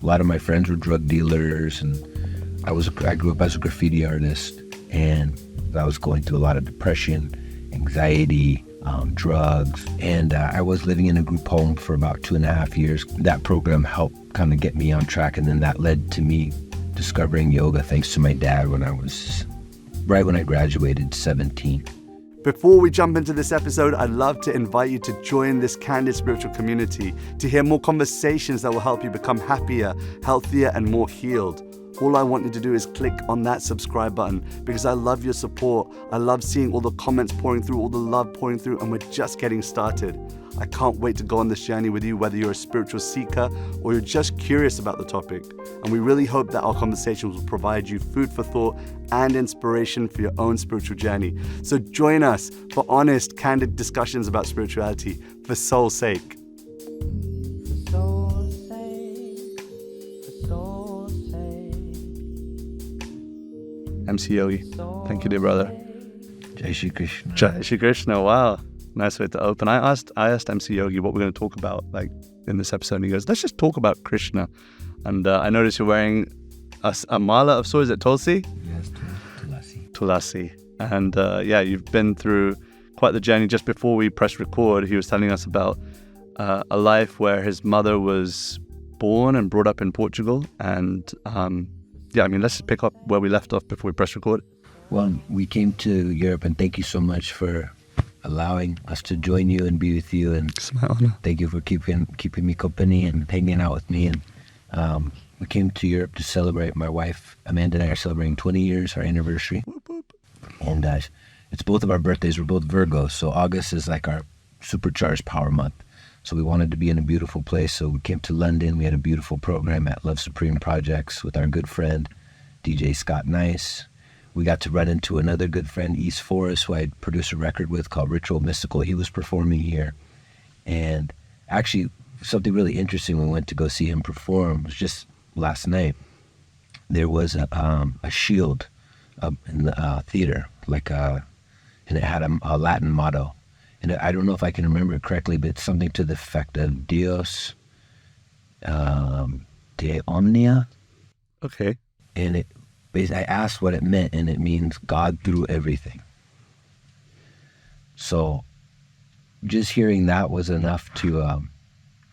A lot of my friends were drug dealers, and I grew up as a graffiti artist, and I was going through a lot of depression, anxiety, drugs, and I was living in a group home for about 2.5 years. That program helped kind of get me on track, and then that led to me discovering yoga thanks to my dad when I graduated 17. Before we jump into this episode, I'd love to invite you to join this candid spiritual community to hear more conversations that will help you become happier, healthier, and more healed. All I want you to do is click on that subscribe button because I love your support. I love seeing all the comments pouring through, all the love pouring through, and we're just getting started. I can't wait to go on this journey with you, whether you're a spiritual seeker or you're just curious about the topic. And we really hope that our conversations will provide you food for thought and inspiration for your own spiritual journey. So join us for honest, candid discussions about spirituality for soul's sake. MC Yogi, thank you, dear brother. Jai Shri Krishna. Jai Shri Krishna. Wow, nice way to open. I asked MC Yogi what we're going to talk about, like in this episode, and he goes, "Let's just talk about Krishna." And I noticed you're wearing a mala of sorts. Is it Tulsi? Yes, Tulasi. Tulasi. And you've been through quite the journey. Just before we pressed record, he was telling us about a life where his mother was born and brought up in Portugal, and let's just pick up where we left off before we press record. Well, we came to Europe, and thank you so much for allowing us to join you and be with you. And It's my honor. thank you for keeping me company and hanging out with me. And we came to Europe to celebrate. My wife Amanda and I are celebrating 20 years, our anniversary. Whoop, whoop. And it's both of our birthdays. We're both Virgos, so August is like our supercharged power month. So we wanted to be in a beautiful place, so we came to London. We had a beautiful program at Love Supreme Projects with our good friend, DJ Scott Nice. We got to run into another good friend, East Forest, who I produced a record with called Ritual Mystical. He was performing here. And actually, something really interesting when we went to go see him perform was just last night. There was a shield in the theater, and it had a Latin motto. And I don't know if I can remember it correctly, but it's something to the effect of Dios de omnia. Okay. And I asked what it meant, and it means God through everything. So just hearing that was enough to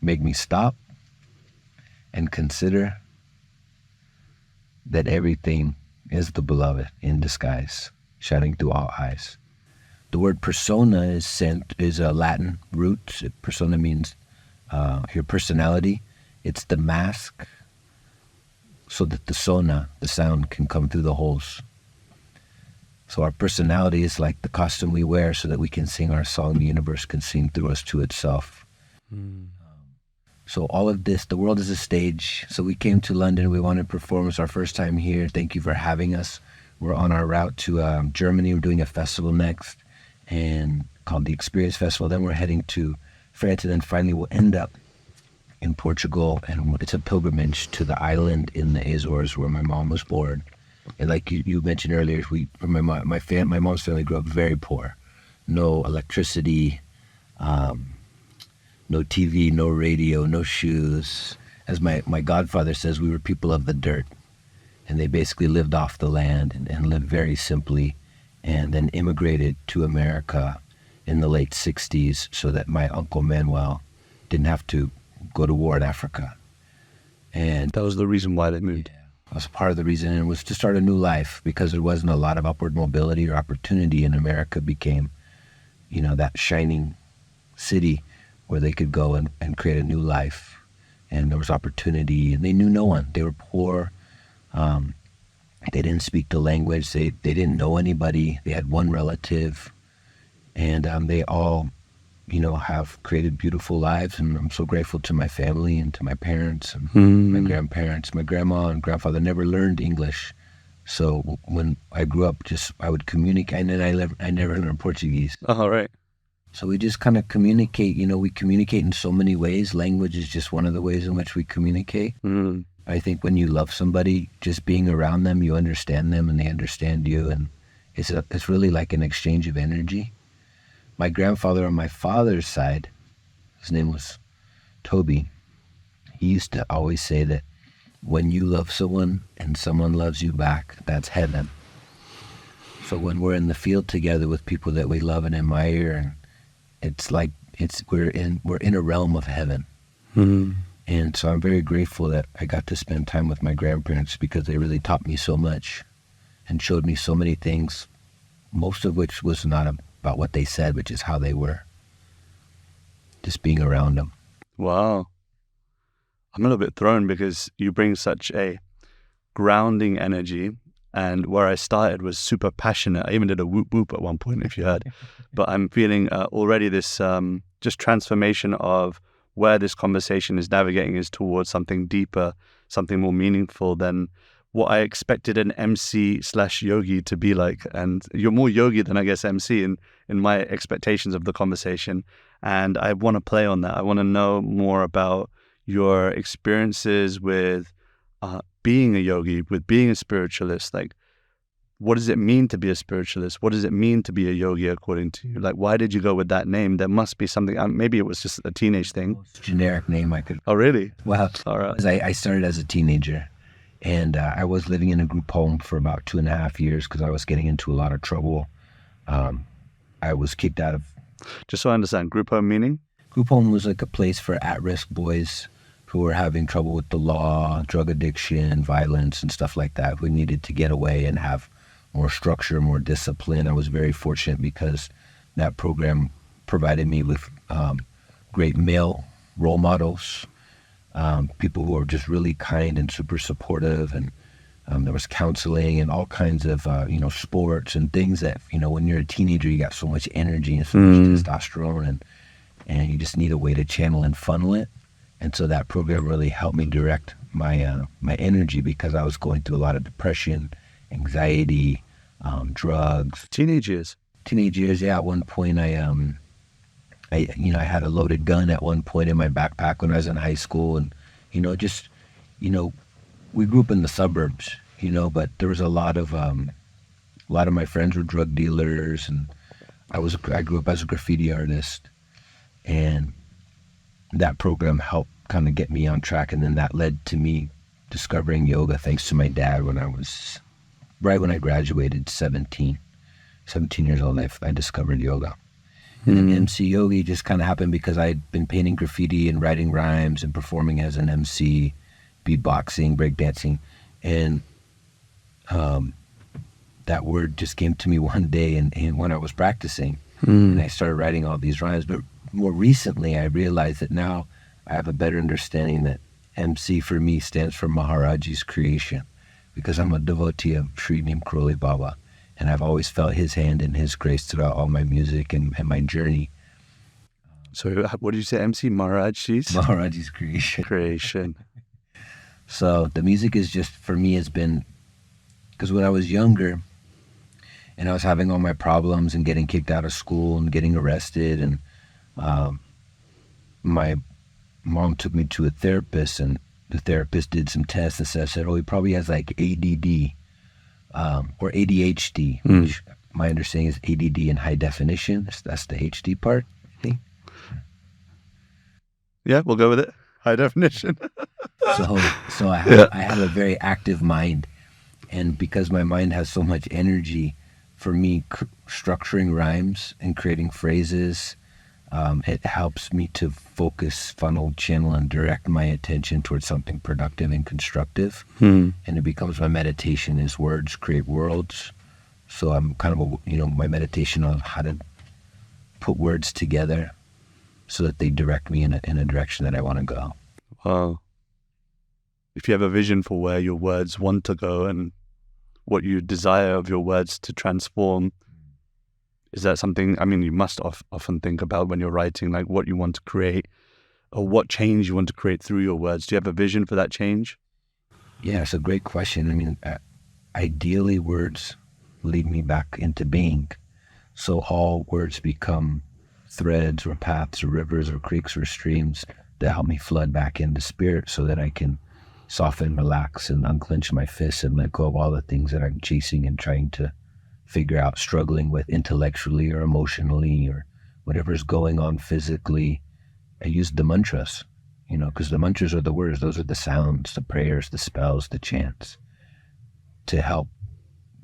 make me stop and consider that everything is the beloved in disguise, shining through all eyes. The word persona is a Latin root. Persona means your personality. It's the mask so that the sound can come through the holes. So our personality is like the costume we wear so that we can sing our song, the universe can sing through us to itself. So all of this, the world is a stage. So we came to London, we wanted to perform. It's our first time here. Thank you for having us. We're on our route to Germany. We're doing a festival next, and called the Experience Festival. Then we're heading to France, and then finally we'll end up in Portugal, and it's a pilgrimage to the island in the Azores where my mom was born. And like you mentioned earlier, my mom's family grew up very poor. No electricity, no TV, no radio, no shoes. As my godfather says, we were people of the dirt, and they basically lived off the land and lived very simply, and then immigrated to America in the late 60s so that my Uncle Manuel didn't have to go to war in Africa. And That was the reason why they moved. that was part of the reason, and it was to start a new life because there wasn't a lot of upward mobility or opportunity, and America became, that shining city where they could go and create a new life. And there was opportunity, and they knew no one. They were poor. They didn't speak the language. They didn't know anybody. They had one relative, and they all, have created beautiful lives. And I'm so grateful to my family and to my parents and my grandparents. My grandma and grandfather never learned English, so when I grew up, I would communicate, and then I never learned Portuguese. Oh, right. So we just kind of communicate. We communicate in so many ways. Language is just one of the ways in which we communicate. I think when you love somebody, just being around them, you understand them and they understand you, and it's really like an exchange of energy. My grandfather on my father's side, his name was Toby. He used to always say that when you love someone and someone loves you back, that's heaven. So when we're in the field together with people that we love and admire, it's like we're in a realm of heaven. Mm-hmm. And so I'm very grateful that I got to spend time with my grandparents, because they really taught me so much and showed me so many things, most of which was not about what they said, which is how they were. Just being around them. Wow. I'm a little bit thrown because you bring such a grounding energy, and where I started was super passionate. I even did a whoop whoop at one point, if you heard. But I'm feeling already this just transformation of where this conversation is navigating is towards something deeper, something more meaningful than what I expected an MC/yogi to be like. And you're more yogi than, I guess, MC in my expectations of the conversation. And I want to play on that. I want to know more about your experiences with being a yogi, with being a spiritualist. Like, what does it mean to be a spiritualist? What does it mean to be a yogi according to you? Like, why did you go with that name? There must be something, maybe it was just a teenage thing. Generic name I could. Oh, really? Well, All right. I started as a teenager, and I was living in a group home for about 2.5 years because I was getting into a lot of trouble. I was kicked out of... Just so I understand, group home meaning? Group home was like a place for at-risk boys who were having trouble with the law, drug addiction, violence, and stuff like that, who needed to get away and have more structure, more discipline. I was very fortunate because that program provided me with great male role models, people who were just really kind and super supportive, and there was counseling and all kinds of sports and things that, when you're a teenager, you got so much energy and so much testosterone, and you just need a way to channel and funnel it. And so that program really helped me direct my energy, because I was going through a lot of depression, anxiety, drugs. Teenage years, yeah. At one point, I had a loaded gun at one point in my backpack when I was in high school, and we grew up in the suburbs, but there was a lot of my friends were drug dealers, and I grew up as a graffiti artist, and that program helped kind of get me on track, and then that led to me discovering yoga thanks to my dad when I graduated, 17 years old. I discovered yoga. And then MC Yogi just kind of happened because I'd been painting graffiti and writing rhymes and performing as an MC, beatboxing, breakdancing, and that word just came to me one day and when I was practicing, and I started writing all these rhymes. But more recently, I realized that now I have a better understanding that MC for me stands for Maharaji's creation, because I'm a devotee of Sri Neem Karoli Baba, and I've always felt his hand and his grace throughout all my music and my journey. So what did you say, MC? Maharaji's creation. So the music is just, for me, has been, because when I was younger and I was having all my problems and getting kicked out of school and getting arrested, and my mom took me to a therapist, and the therapist did some tests and said, oh, he probably has like ADD or ADHD, which my understanding is ADD in high definition. That's the HD part, I think. Yeah, we'll go with it. High definition. So I have a very active mind, and because my mind has so much energy, for me, structuring rhymes and creating phrases, it helps me to focus, funnel, channel, and direct my attention towards something productive and constructive. And it becomes my meditation. Is words create worlds. So I'm kind of, my meditation on how to put words together so that they direct me in a direction that I want to go. Wow. If you have a vision for where your words want to go and what you desire of your words to transform, is that something, you must often think about when you're writing, like what you want to create or what change you want to create through your words. Do you have a vision for that change? Yeah, it's a great question. Ideally, words lead me back into being. So all words become threads or paths or rivers or creeks or streams that help me flood back into spirit, so that I can soften, relax, and unclench my fists and let go of all the things that I'm chasing and trying to figure out, struggling with intellectually or emotionally or whatever's going on physically. I use the mantras. because the mantras are the words. Those are the sounds, the prayers, the spells, the chants to help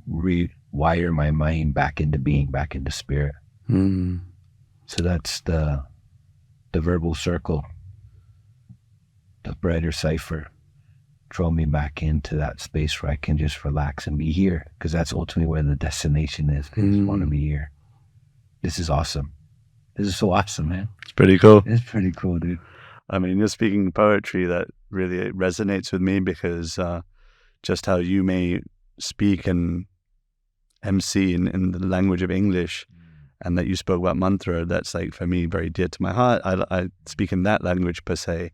rewire my mind back into being, back into spirit. So that's the verbal circle, the brighter cipher, draw me back into that space where I can just relax and be here, because that's ultimately where the destination is. I just want to be here. This is awesome. This is so awesome, man. It's pretty cool. It's pretty cool, dude. I mean, you're speaking poetry that really resonates with me, because just how you may speak and MC in the language of English, and that you spoke about mantra, that's like, for me, very dear to my heart. I speak in that language per se.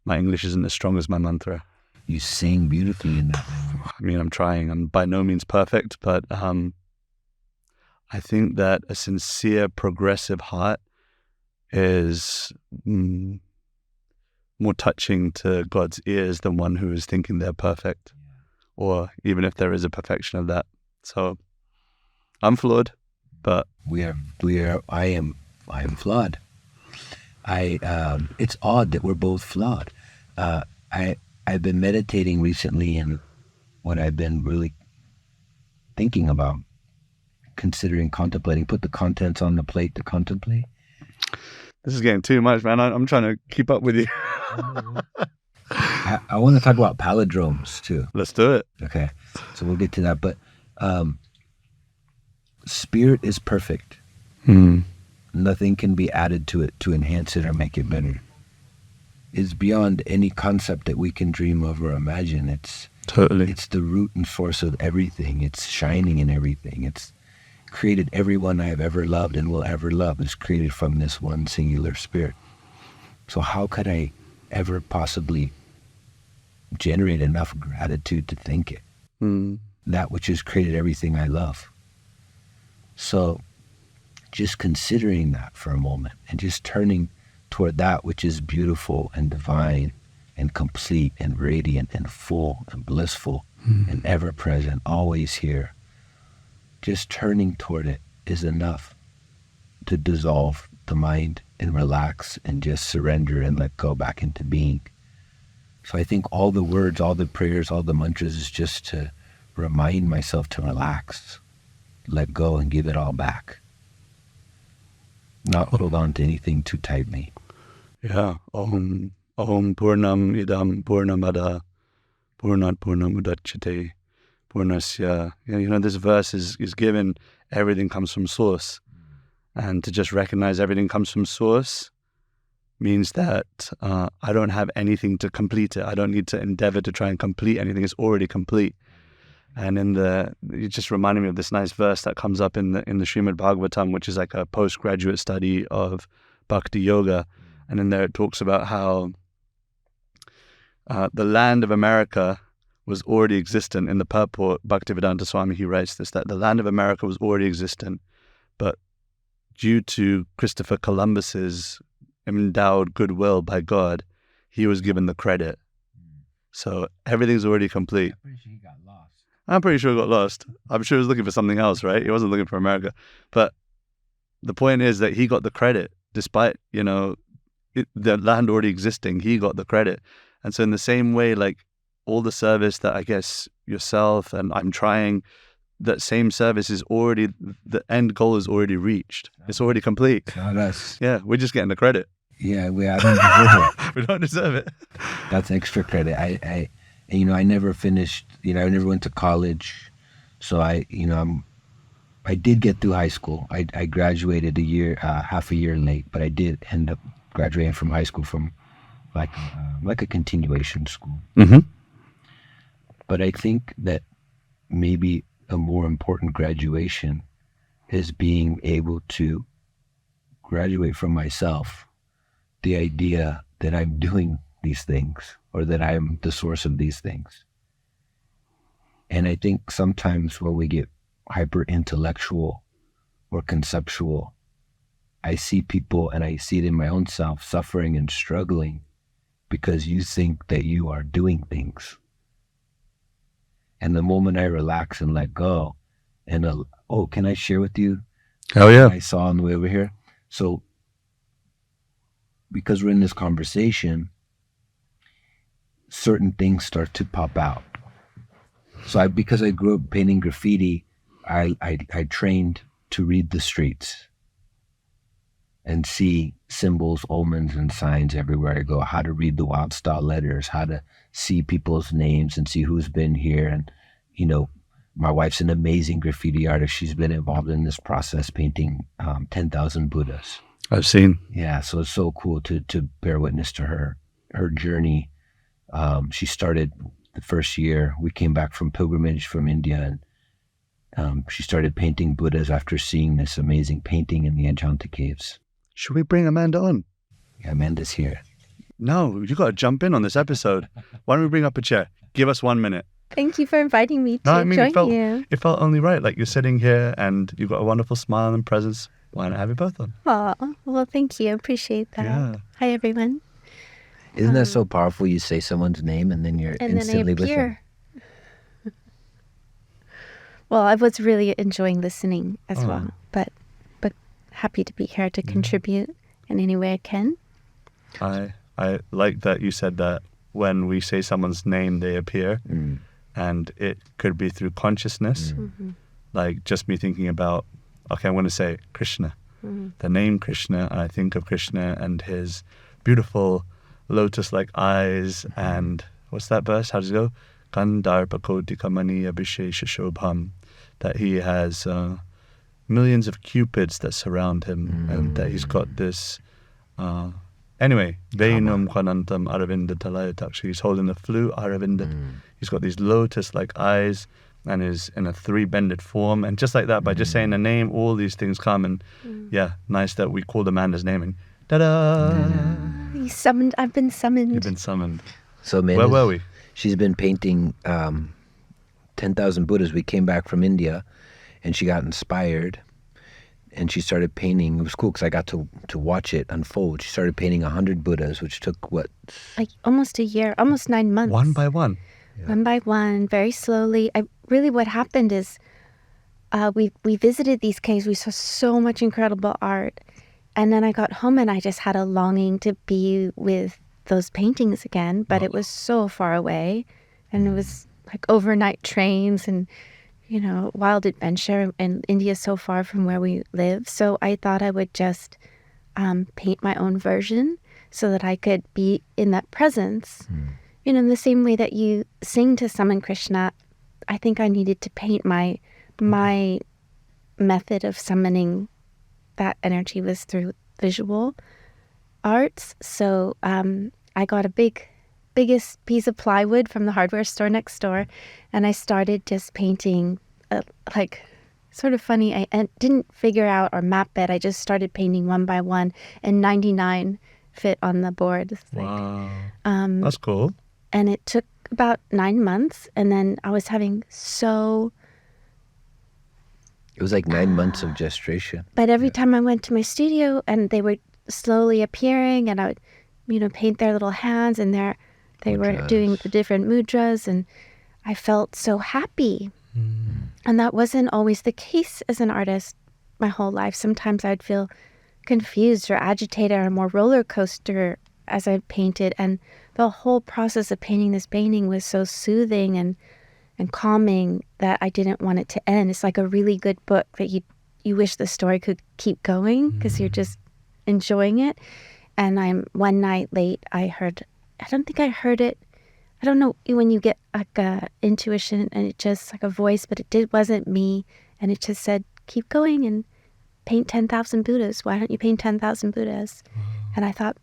My English isn't as strong as my mantra. You sing beautifully in that language. I mean, I'm trying. I'm by no means perfect, but I think that a sincere, progressive heart is more touching to God's ears than one who is thinking they're perfect, or even if there is a perfection of that. So I'm flawed, but I am flawed. It's odd that we're both flawed. I've been meditating recently, and what I've been really thinking about, considering, contemplating, put the contents on the plate to contemplate. This is getting too much, man. I'm trying to keep up with you. I want to talk about palindromes too. Let's do it. Okay, so we'll get to that. But spirit is perfect. Nothing can be added to it to enhance it or make it better. It's beyond any concept that we can dream of or imagine. It's the root and source of everything. It's shining in everything. It's created everyone I have ever loved and will ever love. Is created from this one singular spirit. So how could I ever possibly generate enough gratitude to thank it? That which has created everything I love. So just considering that for a moment, and just turning toward that which is beautiful and divine and complete and radiant and full and blissful and ever present, always here. Just turning toward it is enough to dissolve the mind and relax and just surrender and let go back into being. So I think all the words, all the prayers, all the mantras is just to remind myself to relax, let go, and give it all back. Not hold on to anything too tightly. Yeah. Om Purnam Idam Purnamada Purnat Purnamudachyate Purnasya. This verse is given, everything comes from source. And to just recognize everything comes from source means that I don't have anything to complete it. I don't need to endeavor to try and complete anything. It's already complete. And you just reminded me of this nice verse that comes up in the Srimad Bhagavatam, which is like a postgraduate study of Bhakti Yoga. And in there it talks about how the land of America was already existent. In the purport, Bhaktivedanta Swami, he writes this, that the land of America was already existent, but due to Christopher Columbus's endowed goodwill by God, he was given the credit. So everything's already complete. I'm pretty sure he got lost. I'm sure he was looking for something else, right? He wasn't looking for America. But the point is that he got the credit, despite, the land already existing, he got the credit. And so in the same way, like all the service that I guess yourself and I'm trying, that same service is already, the end goal is already reached. It's already complete. Not us. Yeah, we're just getting the credit. Yeah, I don't deserve it. We don't deserve it. That's extra credit. I never finished, I never went to college. So I did get through high school. I graduated half a year late, but I did end up graduating from high school from like a continuation school. But I think that maybe a more important graduation is being able to graduate from myself, the idea that I'm doing these things or that I'm the source of these things. And I think sometimes when we get hyper intellectual or conceptual, I see people, and I see it in my own self, suffering and struggling because you think that you are doing things. And the moment I relax and let go, and can I share with you? Oh yeah. I saw on the way over here. So because we're in this conversation, certain things start to pop out. So because I grew up painting graffiti, I trained to read the streets and see symbols, omens, and signs everywhere I go, how to read the wild style letters, how to see people's names and see who's been here. And, my wife's an amazing graffiti artist. She's been involved in this process, painting 10,000 Buddhas. I've seen. Yeah, so it's so cool to bear witness to her journey. She started the first year. We came back from pilgrimage from India, and she started painting Buddhas after seeing this amazing painting in the Ajanta caves. Should we bring Amanda on? Yeah, Amanda's here. No, you got to jump in on this episode. Why don't we bring up a chair? Give us 1 minute. Thank you for inviting me to join you. It felt only right. Like you're sitting here and you've got a wonderful smile and presence. Why not have you both on? Oh, well, thank you. I appreciate that. Yeah. Hi, everyone. Isn't that so powerful? You say someone's name and then you're instantly with them. Well, I was really enjoying listening as well, but happy to be here to contribute in any way I can. I like that you said that when we say someone's name, they appear. And it could be through consciousness. Like just me thinking about, okay, I'm going to say Krishna. The name Krishna, and I think of Krishna and his beautiful lotus-like eyes. And what's that verse? How does it go? Kandarpakotikamani abhishesha shobham. That he has millions of cupids that surround him, and that he's got this... Anyway, Veinam Kwanantam Aravinda Talayatakshi. He's holding the flute, Aravinda. He's got these lotus-like eyes and is in a three-bended form. And just like that, by just saying the name, all these things come. And yeah, nice that we called Amanda's name. And ta-da! I've been summoned. You've been summoned. So Amanda's, where were we? She's been painting 10,000 Buddhas. We came back from India and she got inspired. And she started painting. It was cool because I got to watch it unfold. She started painting 100 Buddhas, which took what? Like almost a year, almost 9 months. One by one. Yeah. One by one, very slowly. What happened is we visited these caves. We saw so much incredible art. And then I got home and I just had a longing to be with those paintings again. But it was so far away. And it was like overnight trains and wild adventure, and India is so far from where we live. So I thought I would just paint my own version so that I could be in that presence. In the same way that you sing to summon Krishna, I think I needed to paint my method of summoning that energy was through visual arts. So I got biggest piece of plywood from the hardware store next door, and I started just painting sort of funny. I didn't figure out or map it. I just started painting one by one, and 99 fit on the board. Wow. That's cool. And it took about 9 months, and then I was having It was like 9 months of gestation. But every time I went to my studio and they were slowly appearing, and I would paint their little hands, and they were doing the different mudras, and I felt so happy. And that wasn't always the case as an artist my whole life. Sometimes I'd feel confused or agitated or more roller coaster as I painted. And the whole process of painting this painting was so soothing and calming that I didn't want it to end. It's like a really good book that you wish the story could keep going because you're just enjoying it. And one night late, I don't think I heard it. I don't know when you get like a intuition and it just like a voice, but it wasn't me. And it just said, keep going and paint 10,000 Buddhas. Why don't you paint 10,000 Buddhas? And I thought,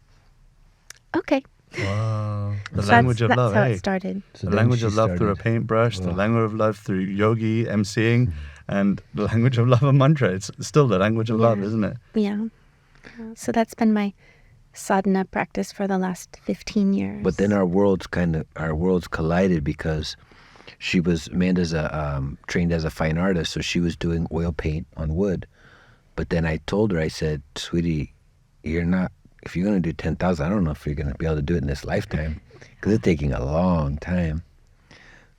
okay. Wow. The language of love, That's how it started. The language of love through a paintbrush, the language of love through yogi, emceeing, and the language of love a mantra. It's still the language of love, isn't it? Yeah. So that's been my sadhana practice for the last 15 years. But then our worlds collided because Amanda's trained as a fine artist, so she was doing oil paint on wood. But then I told her, I said, sweetie, if you're going to do 10,000, I don't know if you're going to be able to do it in this lifetime because it's taking a long time.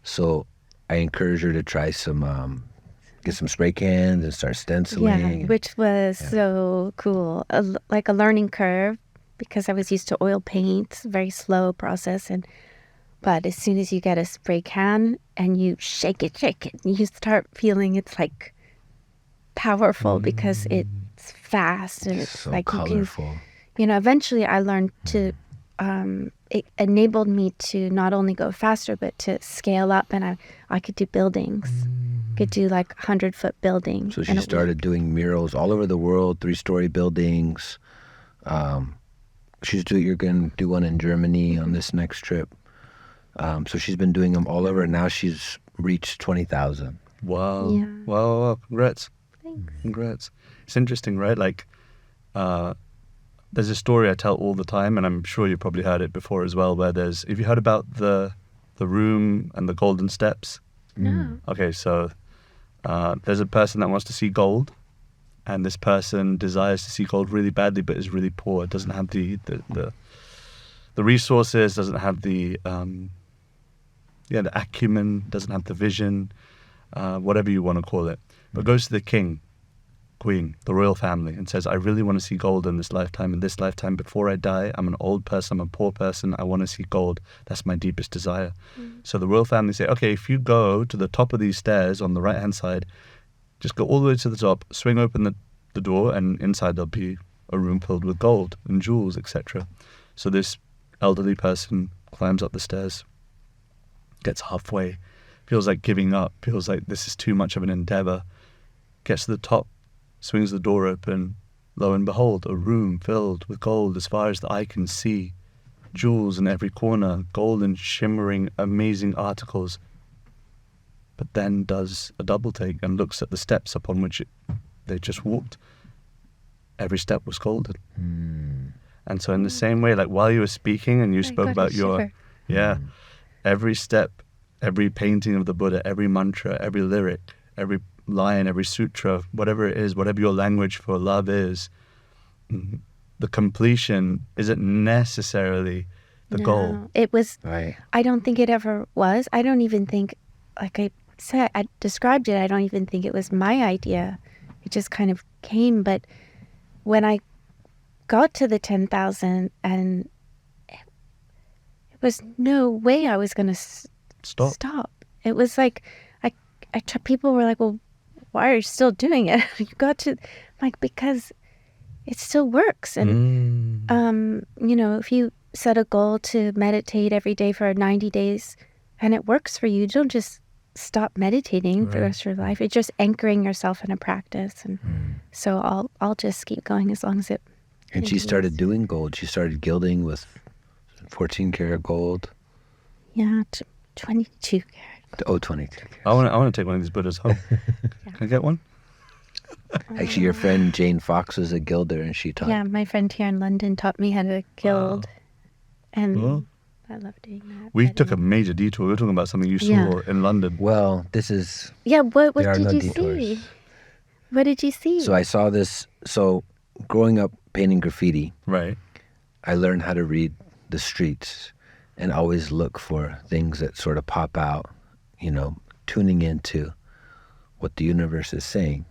So I encouraged her to try get some spray cans and start stenciling. Yeah, which was so cool. Like a learning curve because I was used to oil paint, very slow process. And But as soon as you get a spray can and you shake it, you start feeling it's like powerful because it's fast and it's So like colorful. you can, eventually I learned to, it enabled me to not only go faster, but to scale up, and I could do buildings. Could do like 100-foot buildings. So she started doing murals all over the world, 3-story buildings. You're going to do one in Germany on this next trip. So she's been doing them all over, and now she's reached 20,000. Wow. Yeah. Wow. Congrats. Thanks. Congrats. It's interesting, right? Like, there's a story I tell all the time, and I'm sure you probably heard it before as well, where have you heard about the room and the golden steps? No. Okay, so there's a person that wants to see gold, and this person desires to see gold really badly, but is really poor. It doesn't have the resources, doesn't have the acumen, doesn't have the vision, whatever you want to call it. But goes to the king, queen, the royal family, and says, I really want to see gold in this lifetime. Before I die, I'm an old person, I'm a poor person, I want to see gold. That's my deepest desire. So the royal family say, okay, if you go to the top of these stairs on the right-hand side, just go all the way to the top, swing open the door, and inside there'll be a room filled with gold and jewels, etc. So this elderly person climbs up the stairs, gets halfway, feels like giving up, feels like this is too much of an endeavor, gets to the top, swings the door open, lo and behold, a room filled with gold as far as the eye can see, jewels in every corner, golden, shimmering, amazing articles. But then does a double take and looks at the steps upon which they just walked. Every step was golden. And so in the same way, like while you were speaking and you spoke about every step, every painting of the Buddha, every mantra, every lyric, every line, every sutra, whatever it is, whatever your language for love is, the completion isn't necessarily the goal. It was, Right. I don't think it ever was. I don't even think, like I said, I described it, I don't even think it was my idea. It just kind of came. But when I got to the 10,000, and it was no way I was going to stop. It was like, people were like, well, why are you still doing it? You got to, like, because it still works. And, if you set a goal to meditate every day for 90 days and it works for you, don't just stop meditating for the rest of your life. It's just anchoring yourself in a practice. And so I'll just keep going as long as it. And she started doing gold. She started gilding with 14 karat gold. Yeah, 22 karat. 22 karat. I want to take one of these Buddhas home. Can I get one? Actually, your friend Jane Fox was a gilder, and she taught. Yeah, my friend here in London taught me how to gild. And I love doing that. We took a major detour. We were talking about something you saw in London. Well, this is. Yeah, what there are did no you detours. see? What did you see? So I saw this. So growing up painting graffiti, Right. I learned how to read the streets and always look for things that sort of pop out, tuning into what the universe is saying.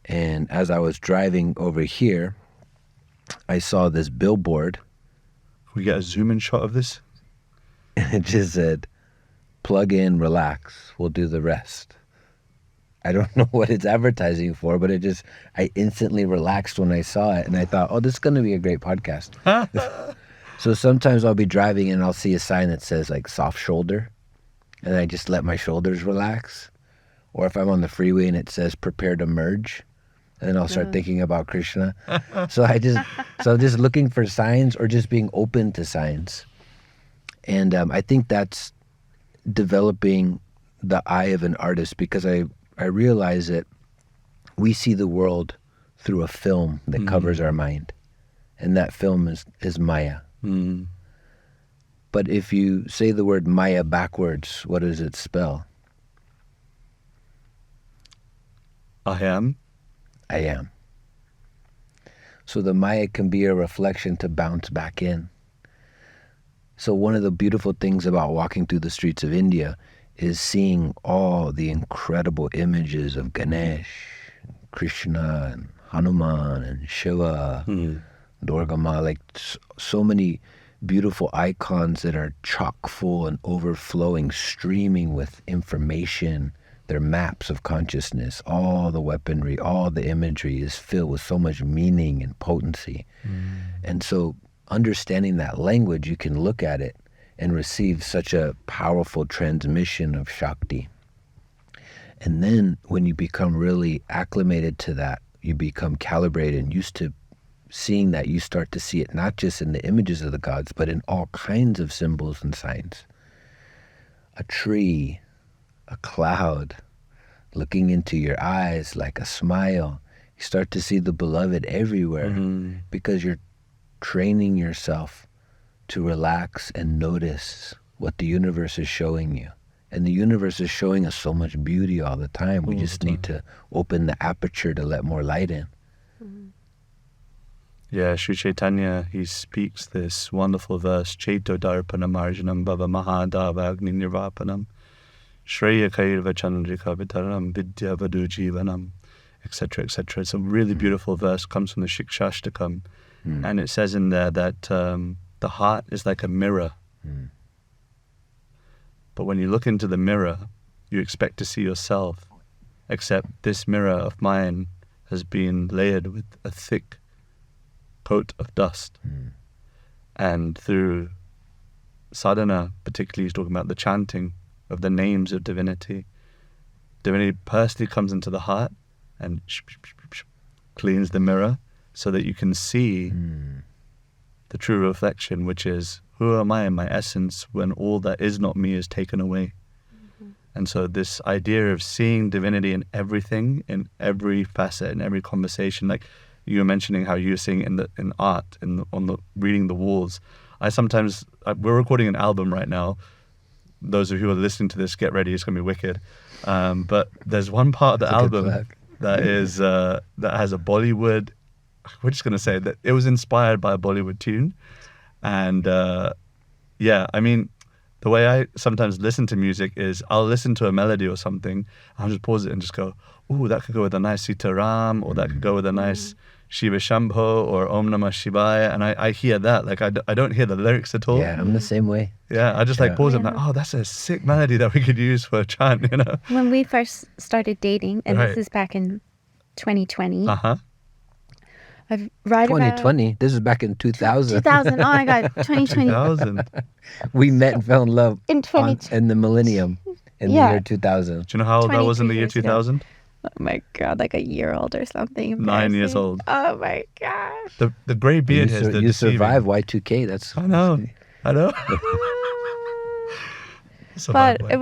And as I was driving over here, I saw this billboard. Can we get a zoom in shot of this? And it just said, plug in, relax, we'll do the rest. I don't know what it's advertising for, but I instantly relaxed when I saw it. And I thought, oh, this is going to be a great podcast. So sometimes I'll be driving and I'll see a sign that says like soft shoulder. And I just let my shoulders relax. Or if I'm on the freeway and it says prepare to merge, and then I'll start thinking about Krishna. So I'm just looking for signs or just being open to signs. And I think that's developing the eye of an artist, because I realize that we see the world through a film that covers our mind. And that film is Maya. But if you say the word Maya backwards, what does it spell? I am. I am. So the Maya can be a reflection to bounce back in. So one of the beautiful things about walking through the streets of India is seeing all the incredible images of Ganesh, Krishna, and Hanuman, and Shiva, Durga Ma, like so many beautiful icons that are chock full and overflowing, streaming with information. They're maps of consciousness. All the weaponry, all the imagery is filled with so much meaning and potency. And so understanding that language, you can look at it and receive such a powerful transmission of Shakti. And then when you become really acclimated to that, you become calibrated and used to seeing that, you start to see it not just in the images of the gods, but in all kinds of symbols and signs. A tree, a cloud, looking into your eyes like a smile. You start to see the beloved everywhere because you're training yourself to relax and notice what the universe is showing you. And the universe is showing us so much beauty all the time. We just need to open the aperture to let more light in. Yeah, Sri Chaitanya, he speaks this wonderful verse, Chaito Darpanam Arjanam Bhava Mahadava Agni Nirvapanam Shreya Kairva Chandrika Vitaram Vidya Vadu Jivanam, etc., etc. It's a really beautiful verse, comes from the Shikshashtakam. And it says in there that the heart is like a mirror. But when you look into the mirror, you expect to see yourself, except this mirror of mine has been layered with a thick coat of dust. And through sadhana, particularly he's talking about the chanting of the names of divinity. Divinity personally comes into the heart and cleans the mirror so that you can see the true reflection, which is, who am I in my essence when all that is not me is taken away? And so this idea of seeing divinity in everything, in every facet, in every conversation, like you were mentioning how you're seeing in art, on the reading the walls. We're recording an album right now. Those of you who are listening to this, get ready, it's going to be wicked. But there's one part of the album that is that has a Bollywood, we're just going to say that it was inspired by a Bollywood tune. And yeah, I mean, the way I sometimes listen to music is I'll listen to a melody or something, I'll just pause it and just go, ooh, that could go with a nice Sitaram, or that could go with a nice Shiva Shambho or Om Namah Shivaya, and I hear that. Like, I don't hear the lyrics at all. Yeah, I'm the same way. Yeah, I just like pause it, I'm like, oh, that's a sick melody that we could use for a chant, you know? When we first started dating, and this is back in 2020. Right 2020? This is back in 2000. 2000, oh my God, 2020. 2000. We met and fell in love In in the millennium, in the year 2000. Do you know how old I was in the 22 year years ago. 2000? Oh my God, like a year old or something. 9 years Embarrassing. old. Oh my God. The grey beard has the You deceiving. survived Y2K. That's I know. But it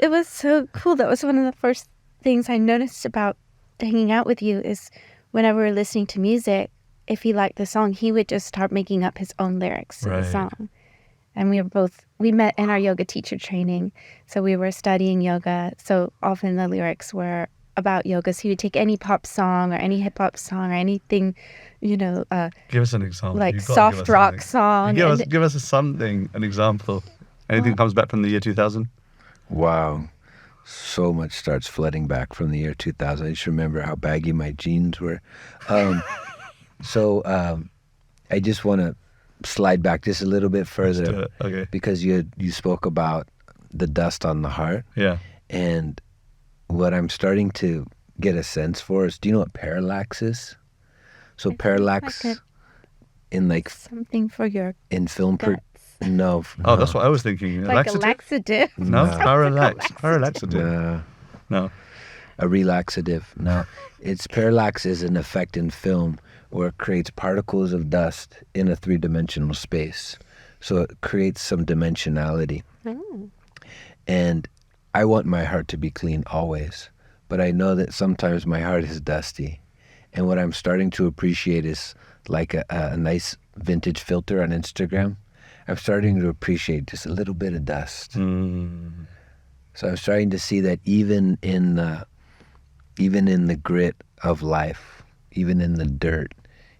was so cool. That was one of the first things I noticed about hanging out with you is whenever we're listening to music, if he liked the song, he would just start making up his own lyrics to the song. And we met in our yoga teacher training. So we were studying yoga. So often the lyrics were about yoga. So he would take any pop song or any hip hop song or anything, you know. Give us an example. Like You've got to soft give us rock something. song. Give us something, an example. Anything comes back from the year 2000? wow. So much starts flooding back from the year 2000. I just remember how baggy my jeans were. So I just want to slide back just a little bit further. Let's do it. Okay. Because you spoke about the dust on the heart. Yeah. And what I'm starting to get a sense for is, do you know what parallax is? So parallax like in like something for your in film guts. no. Oh, that's what I was thinking. Like a Laxative? laxative. No, No. parallax. Parallaxative. No. A relaxative. No, it's parallax is an effect in film where it creates particles of dust in a three-dimensional space. So it creates some dimensionality. And I want my heart to be clean always, but I know that sometimes my heart is dusty. And what I'm starting to appreciate is like a nice vintage filter on Instagram. I'm starting to appreciate just a little bit of dust. So I'm starting to see that even in the grit of life, even in the dirt,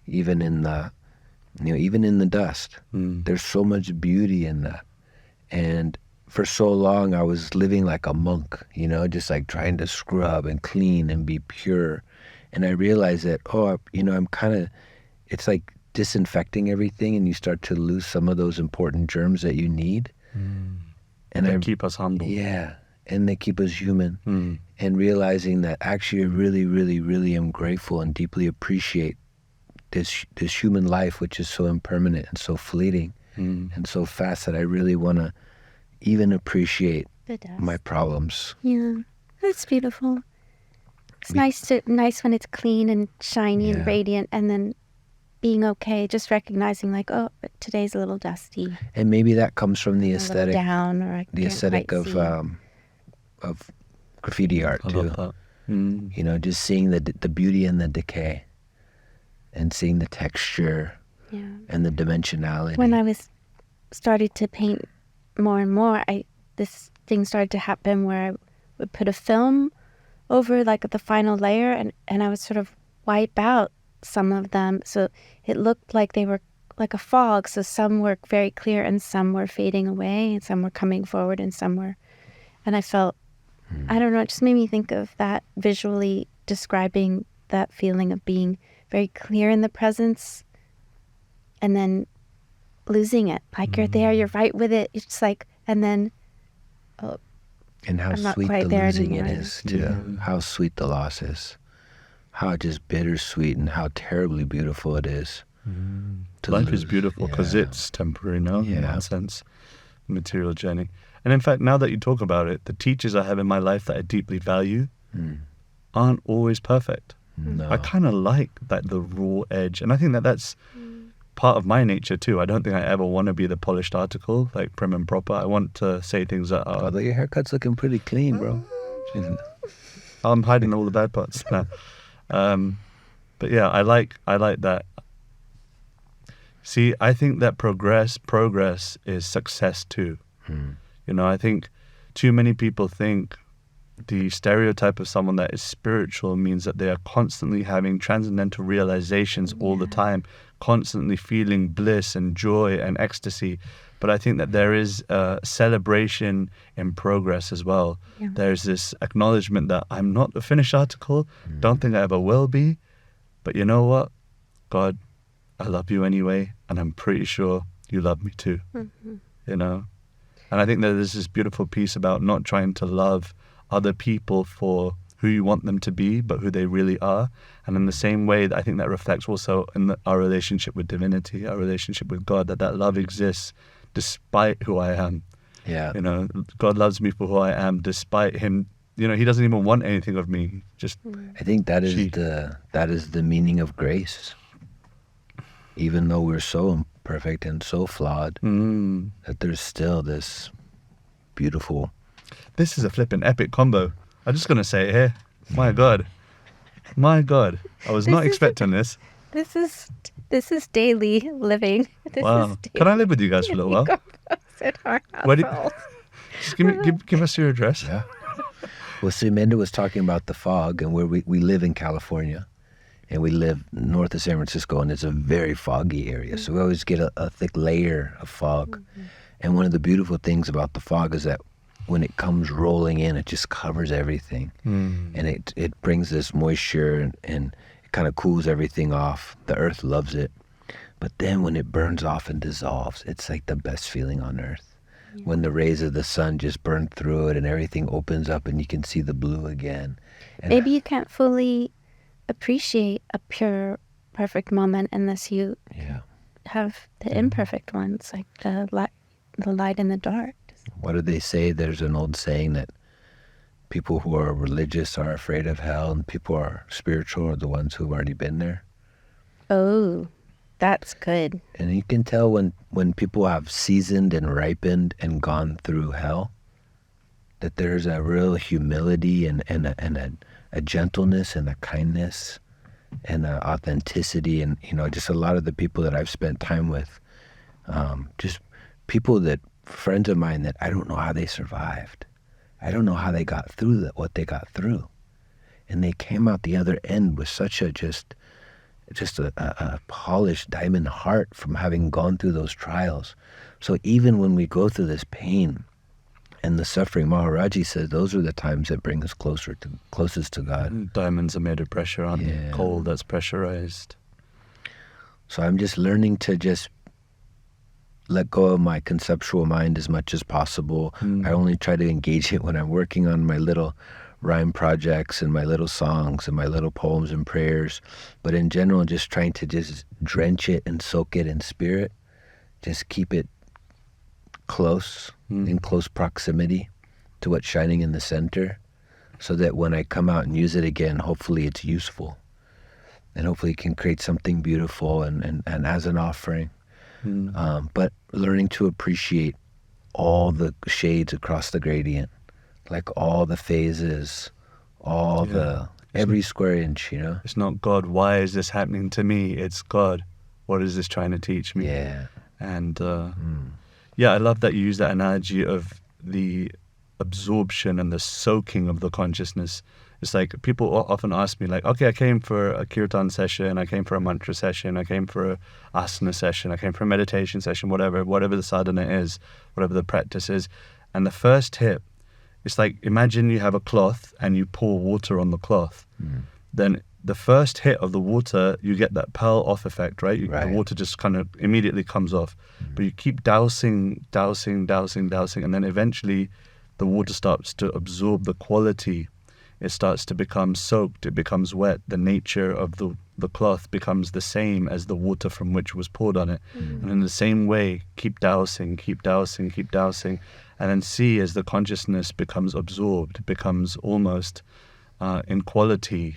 even in the dust, there's so much beauty in that. And for so long I was living like a monk, just like trying to scrub and clean and be pure. And I realized that, I'm kind of, it's like disinfecting everything, and you start to lose some of those important germs that you need. And They keep us humble. Yeah, and they keep us human. And realizing that actually I really, really, really am grateful and deeply appreciate this human life, which is so impermanent and so fleeting and so fast, that I really want to even appreciate The dust. my problems. Yeah, that's beautiful. It's nice when it's clean and shiny and Yeah. radiant, and then being okay, just recognizing like, oh, but today's a little dusty, And maybe that comes from the a little aesthetic, down, or I the can't aesthetic quite see. of graffiti art I too. love that. You know, just seeing the beauty and the decay, and seeing the texture Yeah. and the dimensionality. When I was started to paint more and more, this thing started to happen where I would put a film over like the final layer, and I would sort of wipe out some of them, so it looked like they were like a fog. So some were very clear and some were fading away, and some were coming forward and some were, and I felt, I don't know, it just made me think of that visually, describing that feeling of being very clear in the presence and then losing it. Like you're there, you're right with it. It's like, and then, oh, And how I'm not sweet quite the there losing it anymore. is too. How sweet the loss is. How just bittersweet and how terribly beautiful it is. to Life is lose. beautiful because Yeah. it's temporary now, in Yeah. that sense, material journey. And in fact, now that you talk about it, the teachers I have in my life that I deeply value aren't always perfect. No. I kind of like that, the raw edge. And I think that that's part of my nature too. I don't think I ever want to be the polished article, like prim and proper. I want to say things that are... Although your haircut's looking pretty clean, bro. I'm hiding all the bad parts now. But yeah, I like that. See, I think that progress is success too. You know, I think too many people think the stereotype of someone that is spiritual means that they are constantly having transcendental realizations all the time, constantly feeling bliss and joy and ecstasy. But I think that there is a celebration in progress as well. Yeah. There's this acknowledgement that I'm not a finished article, don't think I ever will be, but you know what? God, I love you anyway, and I'm pretty sure you love me too. You know? And I think that there's this beautiful piece about not trying to love other people for who you want them to be, but who they really are. And in the same way, I think that reflects also in our relationship with divinity, our relationship with God, that love exists despite who I am. Yeah. You know, God loves me for who I am despite him. You know, he doesn't even want anything of me. Just I think that is She- the meaning of grace. Even though we're so imperfect and so flawed, that there's still this beautiful. this is a flippin' epic combo. I'm just gonna say it here. My God, I was not This is expecting this. This is daily living. This Wow. is Can I live with you guys for a little while? at our Where do- household. Just give us your address. Yeah. Well, see, Amanda was talking about the fog, and where we live in California, and we live north of San Francisco, and it's a very foggy area. So we always get a thick layer of fog. And one of the beautiful things about the fog is that when it comes rolling in, it just covers everything. And it brings this moisture and it kind of cools everything off. The earth loves it. But then when it burns off and dissolves, it's like the best feeling on earth. When the rays of the sun just burn through it and everything opens up and you can see the blue again. And Maybe you can't fully appreciate a pure, perfect moment unless you yeah. have the imperfect ones, like the light and the dark. What do they say? There's an old saying that people who are religious are afraid of hell, and people who are spiritual are the ones who've already been there. Oh, that's good. And you can tell when people have seasoned and ripened and gone through hell, that there's a real humility and a gentleness and a kindness and an authenticity. And, you know, just a lot of the people that I've spent time with, just people that, friends of mine that I don't know how they survived. I don't know how they got through what they got through. And they came out the other end with such a just a polished diamond heart from having gone through those trials. So even when we go through this pain and the suffering, Maharaji said those are the times that bring us closest to God. Diamonds are made of pressure, aren't Yeah. they? Coal that's pressurized. So I'm just learning to just let go of my conceptual mind as much as possible. I only try to engage it when I'm working on my little rhyme projects and my little songs and my little poems and prayers. But in general, just trying to just drench it and soak it in spirit. Just keep it close, in close proximity to what's shining in the center, so that when I come out and use it again, hopefully it's useful. And hopefully it can create something beautiful and as an offering. But learning to appreciate all the shades across the gradient, like all the phases, all the, every square inch, you know? It's not God, why is this happening to me? It's God, what is this trying to teach me? Yeah. And I love that you use that analogy of the absorption and the soaking of the consciousness. It's like people often ask me, like, okay, I came for a kirtan session, I came for a mantra session, I came for a asana session, I came for a meditation session, whatever the sadhana is, whatever the practice is. And the first tip, it's like, imagine you have a cloth and you pour water on the cloth. Then the first hit of the water, you get that pearl off effect, right? The water just kind of immediately comes off. But you keep dousing, and then eventually the water starts to absorb the quality. It starts to become soaked, it becomes wet. The nature of the cloth becomes the same as the water from which was poured on it. And in the same way, keep dousing, and then see as the consciousness becomes absorbed, becomes almost in quality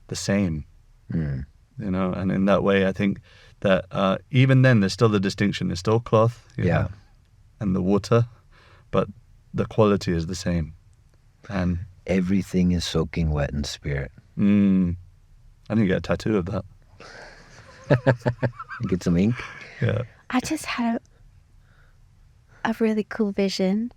the same. You know, and in that way, I think that even then there's still the distinction. There's still cloth, you know, and the water, but the quality is the same. And everything is soaking wet in spirit. I need to get a tattoo of that. Get some ink. Yeah. I just had a really cool vision.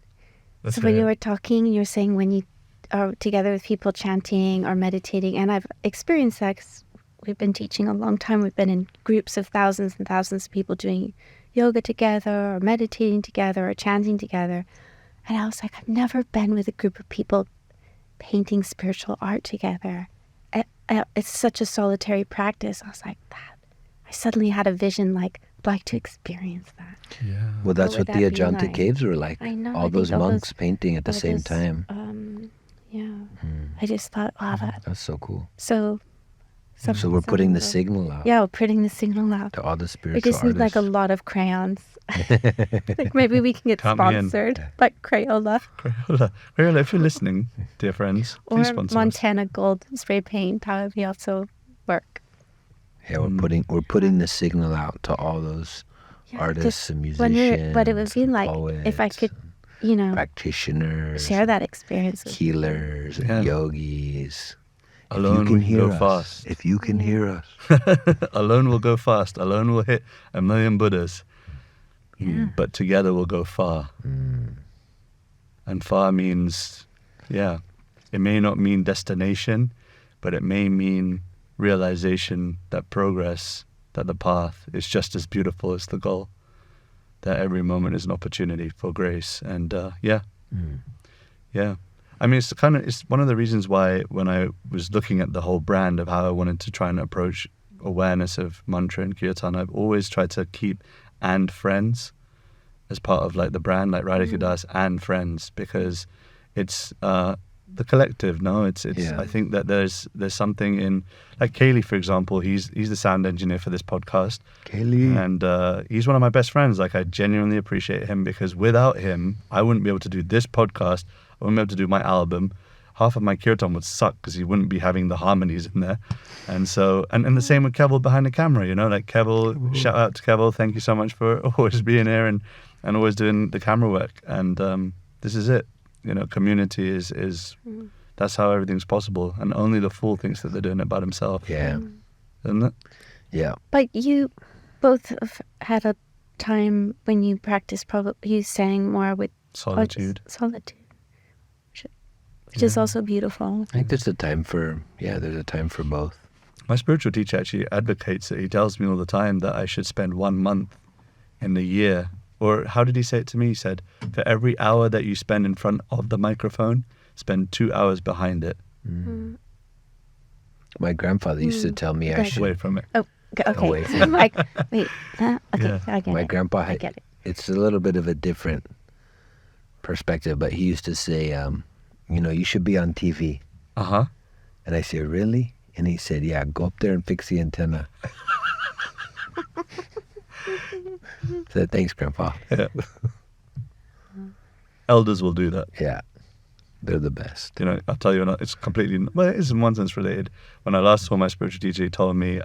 Let's So when hear you it. were talking, you were saying when you are together with people chanting or meditating, and I've experienced that 'cause we've been teaching a long time. We've been in groups of thousands and thousands of people doing yoga together or meditating together or chanting together. And I was like, I've never been with a group of people painting spiritual art together. It's such a solitary practice. I was like, that. I suddenly had a vision, like, I'd like to experience that. Yeah. Well, that's What what would the that be Ajanta like? caves were like. I know, I All think those all those- monks painting at the all same those, time. I just thought, wow, that. That's so cool. So So we're putting the signal out Yeah, we're putting the signal out. to all the We spiritual just need like a artists. lot of crayons. Like maybe we can get Count me in. sponsored by Crayola Crayola, if you're listening, dear friends, or please sponsor us. Montana Gold spray paint. That would be also work. Yeah, we're putting the signal out to all those Yeah, artists and When musicians. what it would be and like if I poets could, and practitioners, share that experience with healers, and yogis. Alone if you can we can hear go us, fast. if you can hear us, Alone we'll go fast. Alone we'll hit 1,000,000 Buddhas. But together we'll go far. And far means, it may not mean destination, but it may mean realization that progress, that the path is just as beautiful as the goal, that every moment is an opportunity for grace. And I mean, it's one of the reasons why when I was looking at the whole brand of how I wanted to try and approach awareness of mantra and kirtan, I've always tried to keep and friends as part of like the brand, like Radhika Das and friends, because it's the collective. No, it's. Yeah. I think that there's something in, like Kaylee, for example. He's the sound engineer for this podcast, Kaylee. and he's one of my best friends. Like I genuinely appreciate him, because without him, I wouldn't be able to do this podcast. I wouldn't be able to do my album. Half of my kirtan would suck because he wouldn't be having the harmonies in there. And so, and the same with Keval behind the camera, you know, like Keval, shout out to Keval. Thank you so much for always being here and always doing the camera work. And this is it. You know, community is that's how everything's possible. And only the fool thinks that they're doing it by themselves. Yeah. Isn't it? Yeah. But you both have had a time when you practiced, probably you sang more with Solitude. solitude, which is also beautiful. I think there's a time for both. My spiritual teacher actually advocates it. He tells me all the time that I should spend 1 month in the year. Or how did he say it to me? He said, for every hour that you spend in front of the microphone, spend 2 hours behind it. My grandfather used to tell me I Like- should. Away from it. Oh, Okay. away So I'm like, wait, okay, Yeah. I get My it. grandpa I had, get it. it's a little bit of a different perspective, but he used to say, you should be on TV. Uh-huh. And I said, really? And he said, yeah, go up there and fix the antenna. I said, thanks, Grandpa. Yeah. Elders will do that. Yeah, they're the best. You know, I'll tell you, it's completely, well, it is in one sense related. When I last saw my spiritual teacher, he told me, he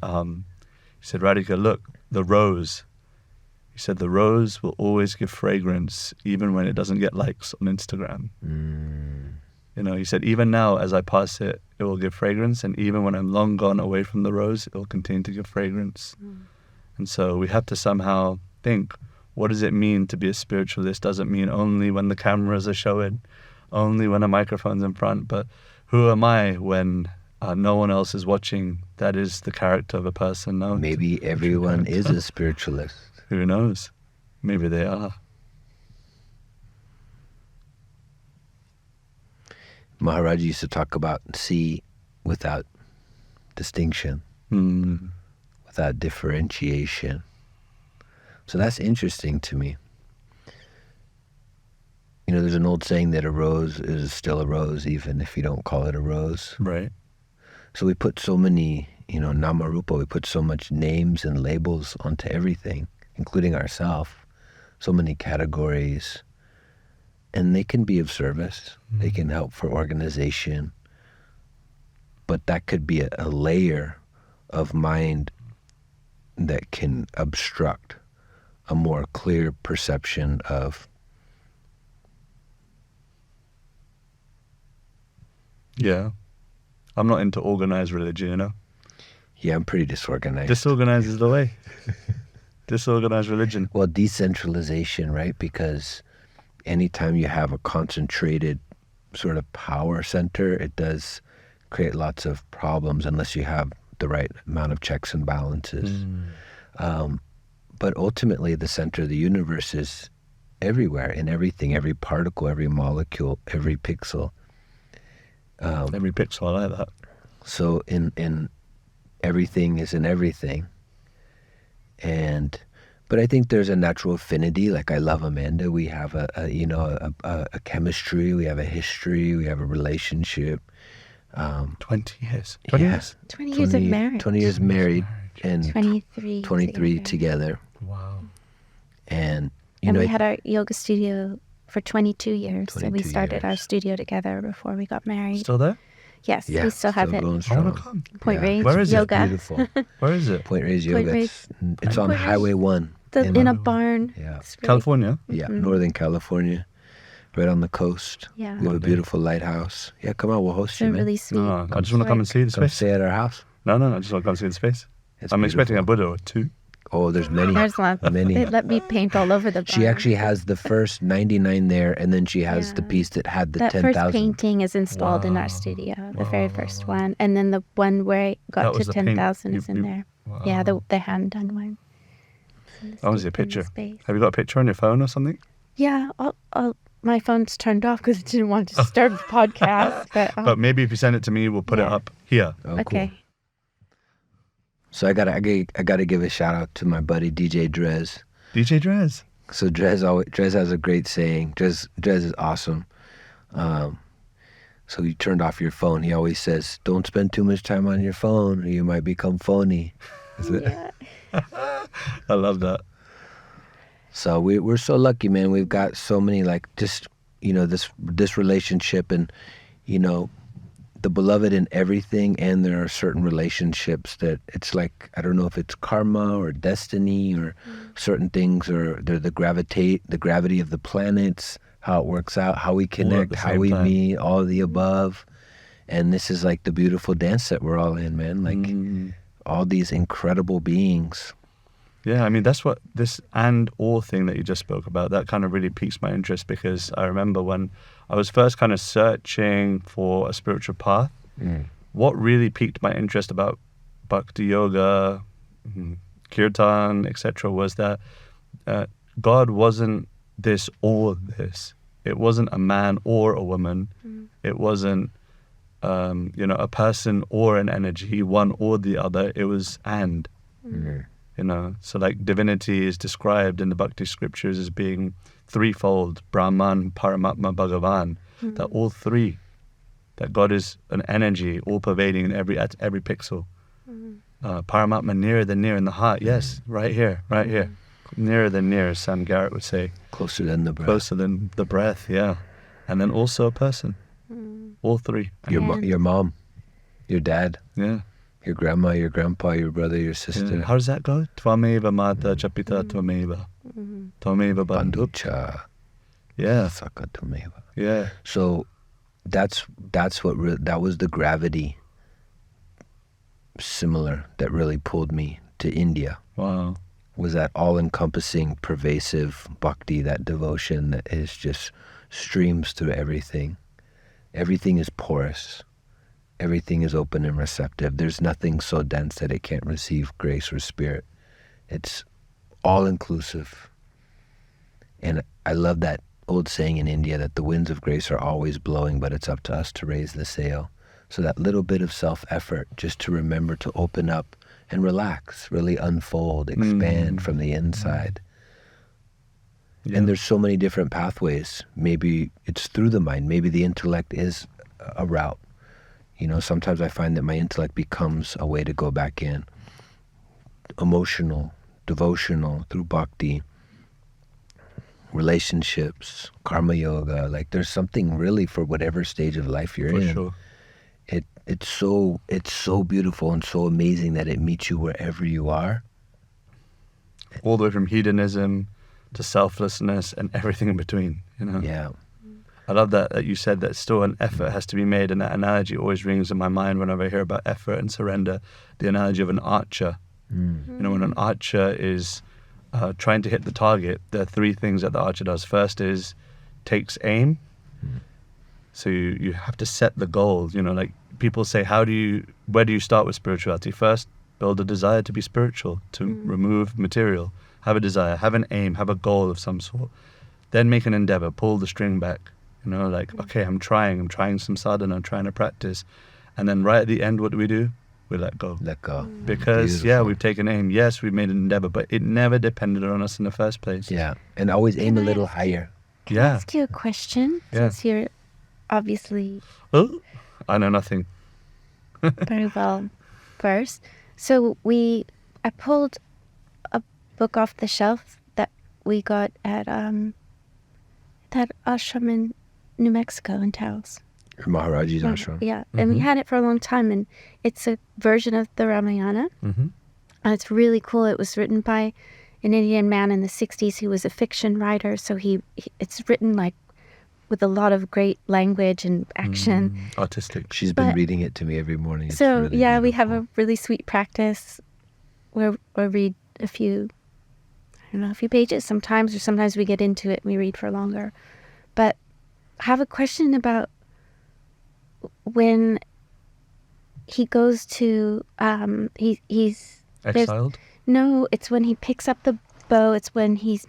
said, Radhika, look, the rose. He said, the rose will always give fragrance even when it doesn't get likes on Instagram. You know, he said, even now as I pass it, it will give fragrance. And even when I'm long gone away from the rose, it will continue to give fragrance. And so we have to somehow think, what does it mean to be a spiritualist? Doesn't mean only when the cameras are showing, only when a microphone's in front, but who am I when no one else is watching? That is the character of a person. No, Maybe everyone is a spiritualist. Who knows? Maybe they are. Maharaj used to talk about see without distinction, without differentiation. So that's interesting to me. You know, there's an old saying that a rose is still a rose even if you don't call it a rose. Right. So we put so many, namarupa, we put so much names and labels onto everything, including ourselves, so many categories. And they can be of service. They can help for organization. But that could be a layer of mind that can obstruct a more clear perception of. Yeah. I'm not into organized religion, you know? Yeah, I'm pretty disorganized. Disorganized is the way. Disorganized religion. Well, decentralization, right? Because anytime you have a concentrated sort of power center, it does create lots of problems unless you have the right amount of checks and balances. But ultimately, the center of the universe is everywhere, in everything, every particle, every molecule, every pixel. Every pixel, I like that. So in everything is in everything. But I think there's a natural affinity. Like I love Amanda. We have a chemistry. We have a history. We have a relationship. 20 years. 20 years? 20 years of marriage. 20 years married and 23 together. Wow. And we had our yoga studio for 22 years. So we 22 started our years. studio together before we got married. Still there? Yes, yeah, we still have it. going I strong. want to come. Point Yeah. Range Where is it? Yoga. Beautiful. Where is it? Point Reyes Point Yoga. Reyes. It's on Point Reyes. Highway 1. In a barn. Yeah. It's really- California? Yeah, Northern California, right on the coast. Yeah. We have a beautiful lighthouse. Yeah, come on, we'll host It's you, a man. really sweet. No, I just want to come and see the Come space. stay at our house. No, I just want to come see the space. It's I'm expecting a beautiful. Buddha or two. Oh, there's many. There's lots. Many. They let me paint all over the barn. She actually has the first 99 there, and then she has the Yeah. piece that had the That first 10,000. painting is installed in our studio, the very first one. And then the one where it That got to was the paint 10,000 is in you- there. Wow. Yeah, the hand-done one. I want to see a In the picture. space. Have you got a picture on your phone or something? Yeah, my phone's turned off because it didn't want to disturb the podcast. But maybe if you send it to me, we'll put it Yeah. up here. Oh, okay. cool. So I gotta give a shout out to my buddy DJ Drez. DJ Drez. So Drez has a great saying. Drez is awesome. So you turned off your phone. He always says, "Don't spend too much time on your phone, or you might become phony." I love that. So we're so lucky, man. We've got so many, like, just, this relationship, and the beloved in everything. And there are certain relationships that it's like, I don't know if it's karma or destiny or certain things, or they're the gravity of the planets, how it works out, how we connect, the how same we time. meet, all of the above. And this is like the beautiful dance that we're all in, man. Like all these incredible beings. Yeah, I mean, that's what this and all thing that you just spoke about, that kind of really piques my interest, because I remember when I was first kind of searching for a spiritual path, what really piqued my interest about Bhakti Yoga, Kirtan, etc., was that God wasn't this or this. It wasn't a man or a woman. It wasn't, a person or an energy, one or the other. It was and. You know, so like divinity is described in the Bhakti scriptures as being threefold: Brahman, Paramatma, Bhagavan. That all three, that God is an energy, all pervading in at every pixel. Paramatma, nearer than near in the heart. Yes, right here, right here. Nearer than near, as Sam Garrett would say. Closer than the breath. Closer than the breath, yeah. And then also a person. All three. Your mom, your dad, Yeah. your grandma, your grandpa, your brother, your sister. Yeah. How does that go? Tvameva mata chapita tvameva. Tvameva bandhu. Bandhucha Yeah. saka tumeva. Yeah. So that's what that was the gravity similar that really pulled me to India. Wow. Was that all-encompassing, pervasive bhakti, that devotion that is just streams through everything. Everything is porous. Everything is open and receptive. There's nothing so dense that it can't receive grace or spirit. It's all-inclusive. And I love that old saying in India that the winds of grace are always blowing, but it's up to us to raise the sail. So that little bit of self-effort, just to remember to open up and relax, really unfold, expand from the inside. Yeah. And there's so many different pathways. Maybe it's through the mind. Maybe the intellect is a route. You know, sometimes I find that my intellect becomes a way to go back in. Emotional, devotional, through bhakti, relationships, karma yoga. Like there's something really for whatever stage of life you're For in. sure. It's so beautiful and so amazing that it meets you wherever you are. All the way from hedonism to selflessness and everything in between, you know? Yeah. I love that you said that still an effort has to be made, and that analogy always rings in my mind whenever I hear about effort and surrender. The analogy of an archer. You know, when an archer is trying to hit the target, there are three things that the archer does. First is takes aim. So you have to set the goal. You know, like people say, where do you start with spirituality? First, build a desire to be spiritual, to remove material. Have a desire, have an aim, have a goal of some sort. Then make an endeavor, pull the string back. You know, like, okay, I'm trying some sadhana, I'm trying to practice. And then right at the end, what do? We let go. Let go. Because, Beautiful. we've taken aim. Yes, we've made an endeavor, but it never depended on us in the first place. Yeah. And always aim a little higher. Can I ask you a question? Yeah. Since you're obviously Oh, I know nothing. very well versed. So I pulled a book off the shelf that we got at that ashram in New Mexico in Taos. Maharaji's ashram. Yeah, and we had it for a long time, and it's a version of the Ramayana. Mm-hmm. And it's really cool. It was written by an Indian man in the 60s who was a fiction writer, so it's written like with a lot of great language and action. Artistic. She's been But- reading it to me every morning. It's So really yeah, we have beautiful. a really sweet practice where we read a few pages sometimes, or sometimes we get into it and we read for longer. But I have a question about when he goes to he's Exiled? no, it's when he picks up the bow. It's when he's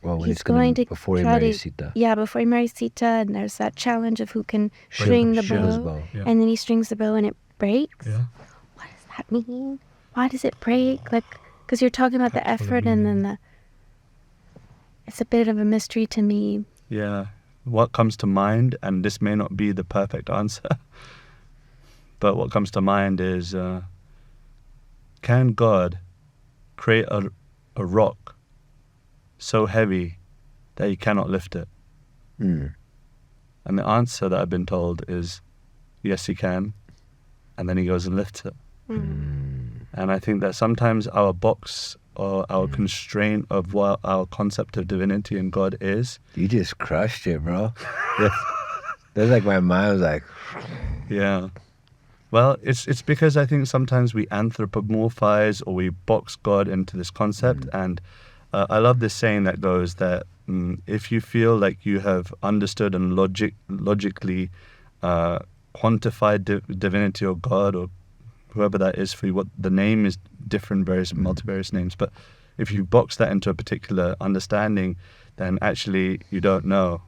Well, when he's he's gonna, going to before he try marries to Sita. yeah before he marries Sita, and there's that challenge of who can string the Shiva's bow, bow. Yeah. and then he strings the bow and it breaks. Yeah. What does that mean? Why does it break? Like, because you're talking about the That's full of effort, and then meaning. it's a bit of a mystery to me. Yeah. What comes to mind, and this may not be the perfect answer, but what comes to mind is, can God create a rock so heavy that he cannot lift it? Mm. And the answer that I've been told is, yes, he can. And then he goes and lifts it. And I think that sometimes our box or our constraint of what our concept of divinity and God is, You just crushed it, bro. That's like my mind was like, yeah. Well, it's because I think sometimes we anthropomorphize or we box God into this concept. And I love this saying that goes that if you feel like you have understood and logically quantified divinity or God or whoever that is for you, what the name is different, various multivarious names, but if you box that into a particular understanding, then actually you don't know.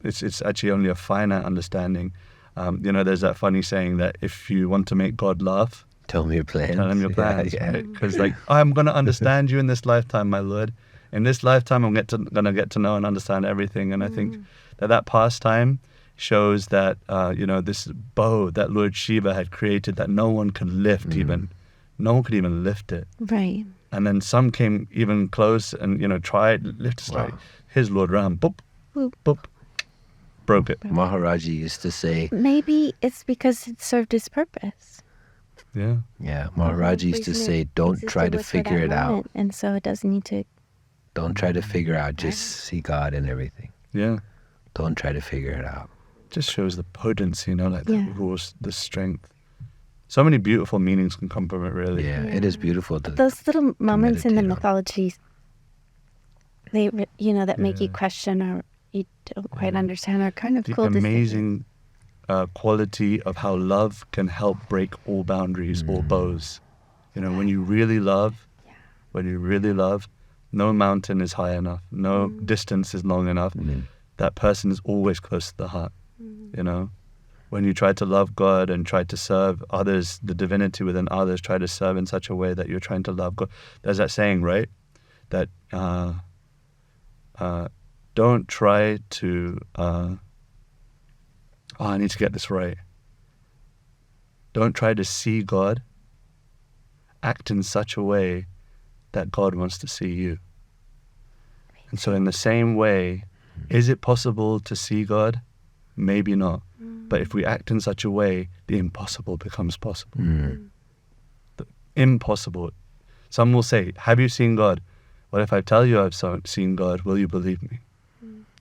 It's actually only a finite understanding. There's that funny saying that if you want to make God laugh, Tell me your plans. Tell him your plans, Yeah. right? Because like, I'm going to understand you in this lifetime, my Lord. In this lifetime, I'm going to get to know and understand everything. And I think that pastime shows that, this bow that Lord Shiva had created that no one could lift even. No one could even lift it. Right. And then some came even close and, tried, lift it. Like, here's Lord Ram. Boop, Boop. boop. Broke it. Maharaji used to say, Maybe it's because it served its purpose. Yeah. Maharaji used to Reason say, it don't existed try to was for figure that it out. moment, and so it doesn't need to. Don't try to figure out, just see God in everything. Yeah. Don't try to figure it out. Just shows the potency, like Yeah. the force, the strength. So many beautiful meanings can come from it, really. Yeah, it is beautiful to Those little moments in the meditate on. mythologies, that make you question or you don't quite understand are kind of The cool to see. amazing quality of how love can help break all boundaries, all bows. When you really love, no mountain is high enough, no distance is long enough. That person is always close to the heart. When you try to love God and try to serve others, the divinity within others, try to serve in such a way that you're trying to love God. There's that saying, right? That don't try to... I need to get this right. Don't try to see God. Act in such a way that God wants to see you. And so in the same way, is it possible to see God? Maybe not. But if we act in such a way, the impossible becomes possible. The impossible. Some will say, have you seen God? Well, if I tell you I've seen God, will you believe me?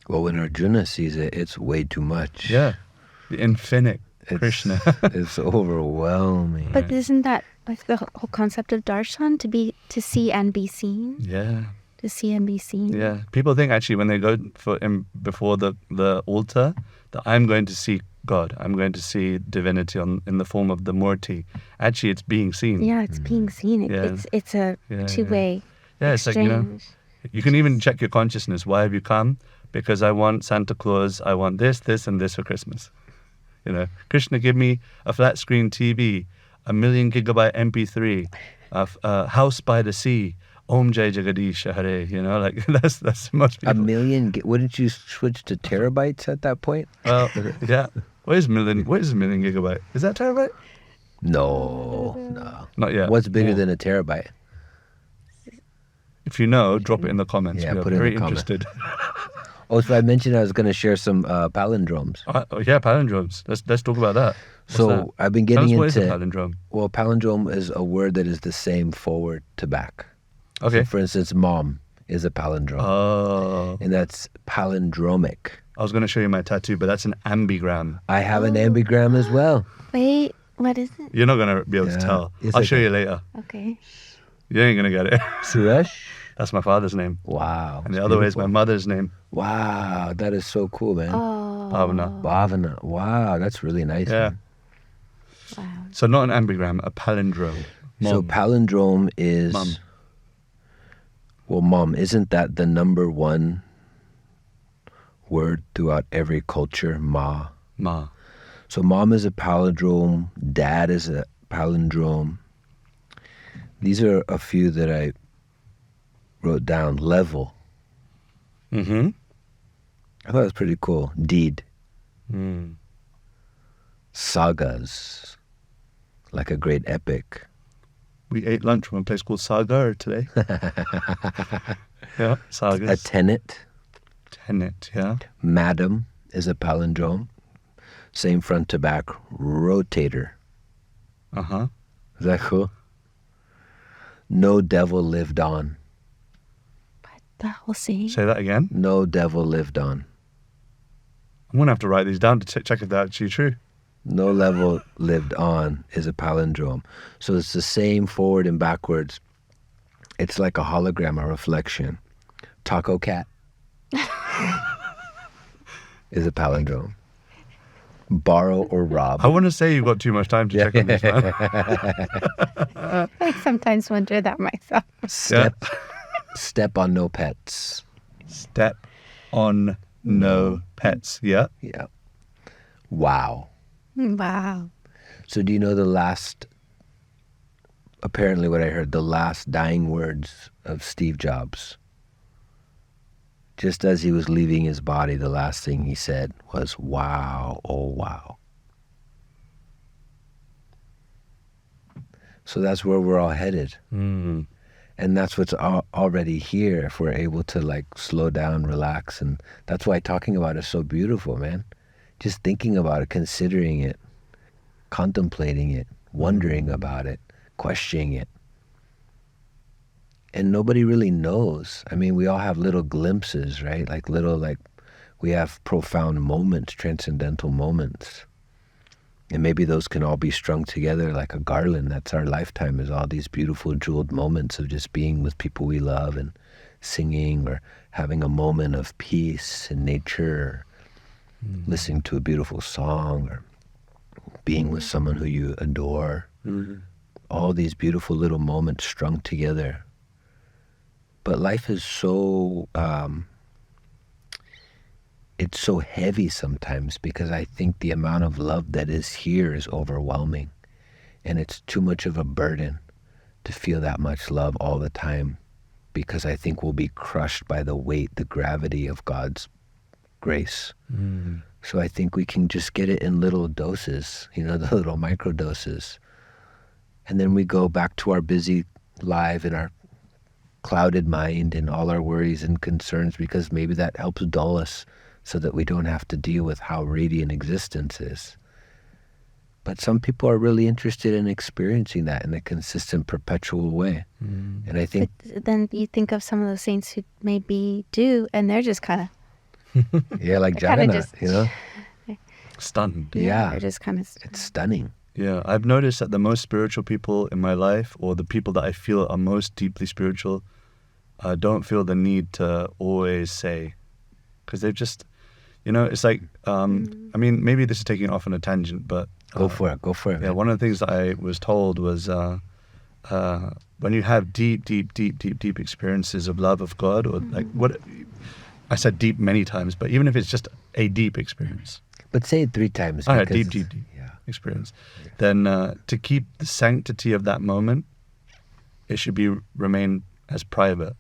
Well, when Arjuna sees it, it's way too much. Yeah. The infinite Krishna. It's overwhelming. But isn't that like the whole concept of darshan, to see and be seen? Yeah. To see and be seen. Yeah. People think actually when they go before the altar that I'm going to see God. I'm going to see divinity in the form of the Murti. Actually, it's being seen. Yeah, it's being seen. It's a two-way Yeah, it's exchange. like, you can even check your consciousness. Why have you come? Because I want Santa Claus. I want this, and this for Christmas. Krishna, give me a flat screen TV, 1 million gigabyte MP3, a house by the sea. Om Jai Jagadish Hare. That's most people. 1 million? Wouldn't you switch to terabytes at that point? Well, yeah. What is a million gigabyte? Is that terabyte? No. Not yet. What's bigger More. than a terabyte? If you know, drop it in the comments. Yeah, we are put it in very the comment. interested. Oh, so I mentioned I was going to share some palindromes. Yeah, palindromes. Let's talk about that. What's So that? I've been Tell getting us what is a into... palindrome? Well, palindrome is a word that is the same forward to back. Okay. So for instance, mom is a palindrome. Oh. And that's palindromic. I was going to show you my tattoo, but that's an ambigram. I have an ambigram as well. Wait, what is it? You're not going to be able to Yeah, tell. it's I'll okay. show you later. Okay. You ain't going to get it. Suresh? That's my father's name. Wow. And the it's other way is my beautiful. mother's name. Wow, that is so cool, man. Oh. Bhavana. Bhavana. Wow, that's really nice. Yeah. Man. Wow. So not an ambigram, a palindrome. So Mom. palindrome is... Mom. Well, mom, isn't that the number one word throughout every culture? Ma. Ma. So mom is a palindrome. Dad is a palindrome. These are a few that I wrote down. Level. Mm-hmm. I thought it was pretty cool. Deed. Mm. Sagas. Like a great epic. We ate lunch from a place called Sagar today. Yeah, A sagas. tenet. Tenet, yeah. Madam is a palindrome. Same front to back. Rotator. Uh-huh. Is that cool? No devil lived on. The whole scene. Say that again. No devil lived on. I'm going to have to write these down to check if they're actually true. No level lived on is a palindrome. So it's the same forward and backwards. It's like a hologram, a reflection. Taco cat is a palindrome. Borrow or rob. I want to say you've got too much time to check on this, man. I sometimes wonder that myself. Step on no pets. Step on no pets. Yeah. Yeah. Wow. Wow. So do you know the last apparently what I heard, the last dying words of Steve Jobs. Just as he was leaving his body, the last thing he said was, "Wow, oh wow." So that's where we're all headed. Mm. And that's what's already here if we're able to like slow down, relax. And that's why talking about it is so beautiful, man. Just thinking about it, considering it, contemplating it, wondering about it, questioning it. And nobody really knows. I mean, we all have little glimpses, right? We have profound moments, transcendental moments. And maybe those can all be strung together like a garland. That's our lifetime, is all these beautiful jeweled moments of just being with people we love and singing or having a moment of peace in nature, or listening to a beautiful song, or being with someone who you adore. All these beautiful little moments strung together. But life is so, it's so heavy sometimes, because I think the amount of love that is here is overwhelming. And it's too much of a burden to feel that much love all the time, because I think we'll be crushed by the weight, the gravity of God's grace. So I think we can just get it in little doses, the little micro doses. And then we go back to our busy life and our clouded mind and all our worries and concerns, because maybe that helps dull us so that we don't have to deal with how radiant existence is. But some people are really interested in experiencing that in a consistent, perpetual way. And I think... But then you think of some of those saints who maybe do, and they're just kind of... Yeah, like kinda Jagannath, Stunned. Yeah. They're just kind of... It's stunning. Yeah, I've noticed that the most spiritual people in my life, or the people that I feel are most deeply spiritual, don't feel the need to always say, because they've just, it's like, I mean, maybe this is taking it off on a tangent, but... Go for it, Yeah, man. one of the things that I was told was when you have deep experiences of love of God, or like what... I said deep many times, but even if it's just a deep experience. But say it 3 times. Oh, yeah, because- deep Yeah. experience. Then to keep the sanctity of that moment, it should remain as private.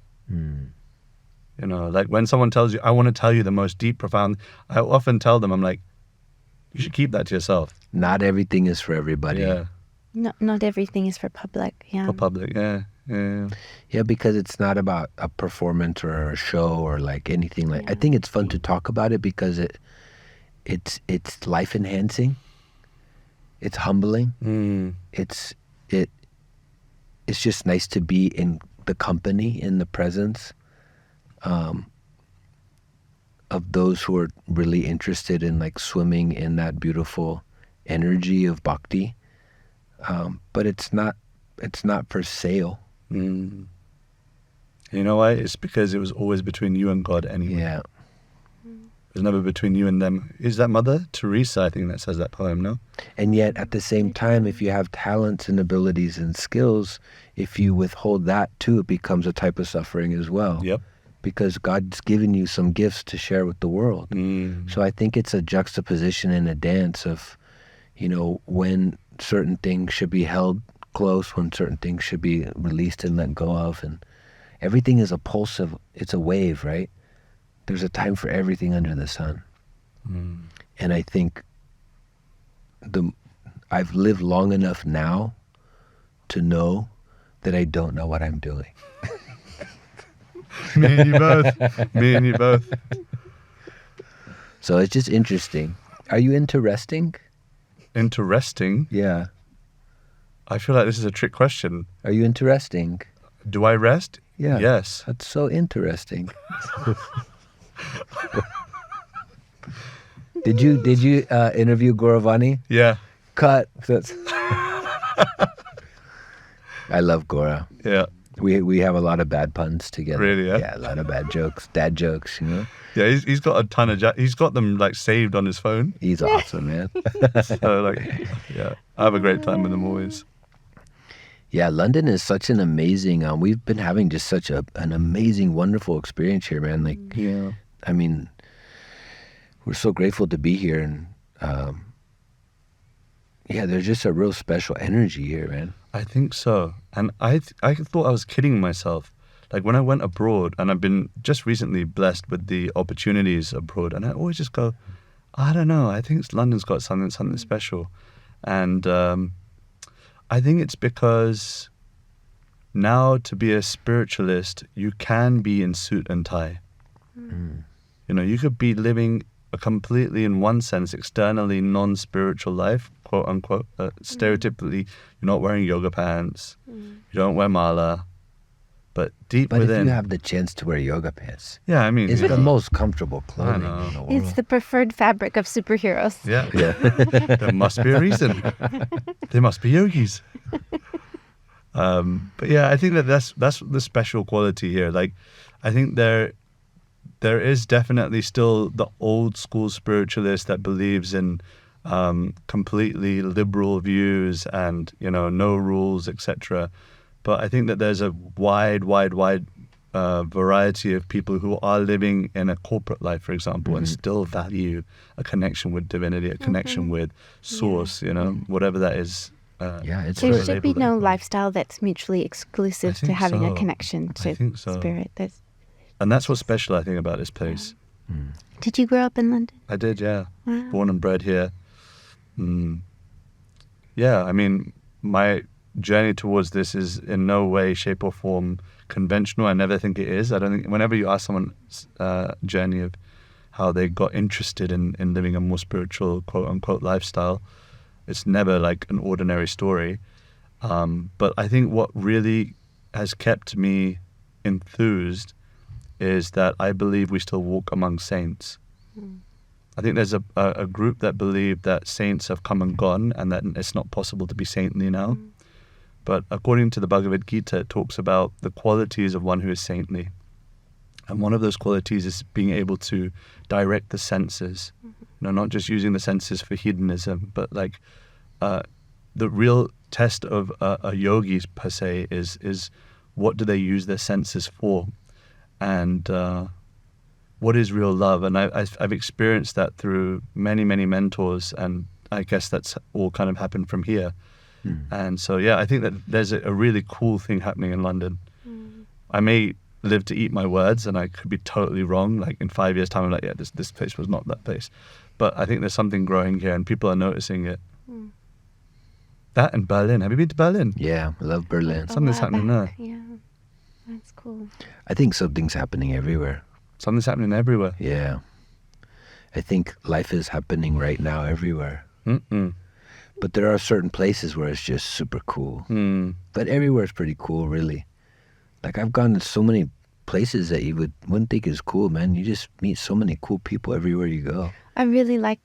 Like when someone tells you, I want to tell you the most deep, profound, I often tell them, I'm like, you should keep that to yourself. Not everything is for everybody. Yeah, Not everything is for public. Yeah. for public, yeah. Yeah, because it's not about a performance or a show or like anything like. I think it's fun to talk about it because it's life enhancing. It's humbling. It's just nice to be in the company, in the presence of those who are really interested in like swimming in that beautiful energy of bhakti. But it's not for sale. You know why? It's because it was always between you and God anyway. Yeah. It was never between you and them. Is that Mother Teresa, I think, that says that poem, no? And yet at the same time, if you have talents and abilities and skills, if you withhold that too, it becomes a type of suffering as well. Yep. Because God's given you some gifts to share with the world. So I think it's a juxtaposition and a dance of, when certain things should be held close, when certain things should be released and let go of. And everything is a pulse of, it's a wave, right? There's a time for everything under the sun. And I think I've lived long enough now to know that I don't know what I'm doing. Me and you both. Me and you both. So it's just interesting. Are you into resting? Interesting. Yeah. I feel like this is a trick question. Are you into resting? Do I rest? Yeah. Yes. That's so interesting. Did you interview Gauravani? Yeah. Cut. I love Gaura. Yeah. We have a lot of bad puns together. Really, yeah? Yeah, a lot of bad jokes, dad jokes, Yeah, he's got a ton of... he's got them, like, saved on his phone. He's awesome, man. So, like, yeah. I have a great time with them always. Yeah, London is such an amazing... we've been having just such an amazing, wonderful experience here, man. Like, Yeah. I mean, we're so grateful to be here. And, Yeah, there's just a real special energy here, man. I think so. And I thought I was kidding myself. Like when I went abroad, and I've been just recently blessed with the opportunities abroad, and I always just go, I don't know, I think London's got something special. And I think it's because now to be a spiritualist, you can be in suit and tie. You know, you could be living a completely, in one sense, externally non-spiritual life, quote unquote. Stereotypically, you're not wearing yoga pants, you don't wear mala, but deep But within. if you have the chance to wear yoga pants, Yeah, I mean, it's you the know, most comfortable clothing know. in the world. It's the preferred fabric of superheroes. Yeah, Yeah. there must be a reason. They must be yogis. But yeah, I think that's the special quality here. Like, I think there is definitely still the old school spiritualist that believes in completely liberal views and, you know, no rules, etc. But I think that there's a wide variety of people who are living in a corporate life, for example, and still value a connection with divinity, a connection with source, you know, whatever that is. Yeah, it's There very should be labeled no as. lifestyle that's mutually exclusive to think having so. a connection I to think so. spirit. And that's what's special, I think, about this place. Did you grow up in London? I did, yeah. Wow. Born and bred here. Yeah, I mean, my journey towards this is in no way, shape or form conventional. I never think it is. I don't think, whenever you ask someone's journey of how they got interested in living a more spiritual, quote unquote, lifestyle, it's never like an ordinary story. But I think what really has kept me enthused is that I believe we still walk among saints. I think there's a group that believe that saints have come and gone and that it's not possible to be saintly now. But according to the Bhagavad Gita, it talks about the qualities of one who is saintly. And one of those qualities is being able to direct the senses. You know, not just using the senses for hedonism, but like the real test of a yogi per se is what do they use their senses for? And what is real love? And I've experienced that through many mentors, and I guess that's all kind of happened from here. And so, yeah, I think that there's a really cool thing happening in London. I may live to eat my words, and I could be totally wrong. Like in 5 years' time, I'm like, yeah, this place was not that place. But I think there's something growing here, and people are noticing it. That and Berlin. Have you been to Berlin? Yeah, I love Berlin. Something's A while happening back. there. Yeah, that's cool. I think something's happening everywhere. Something's happening everywhere. Yeah. I think life is happening right now everywhere. But there are certain places where it's just super cool. But everywhere is pretty cool, really. Like, I've gone to so many places that you wouldn't think is cool, man. You just meet so many cool people everywhere you go. I really like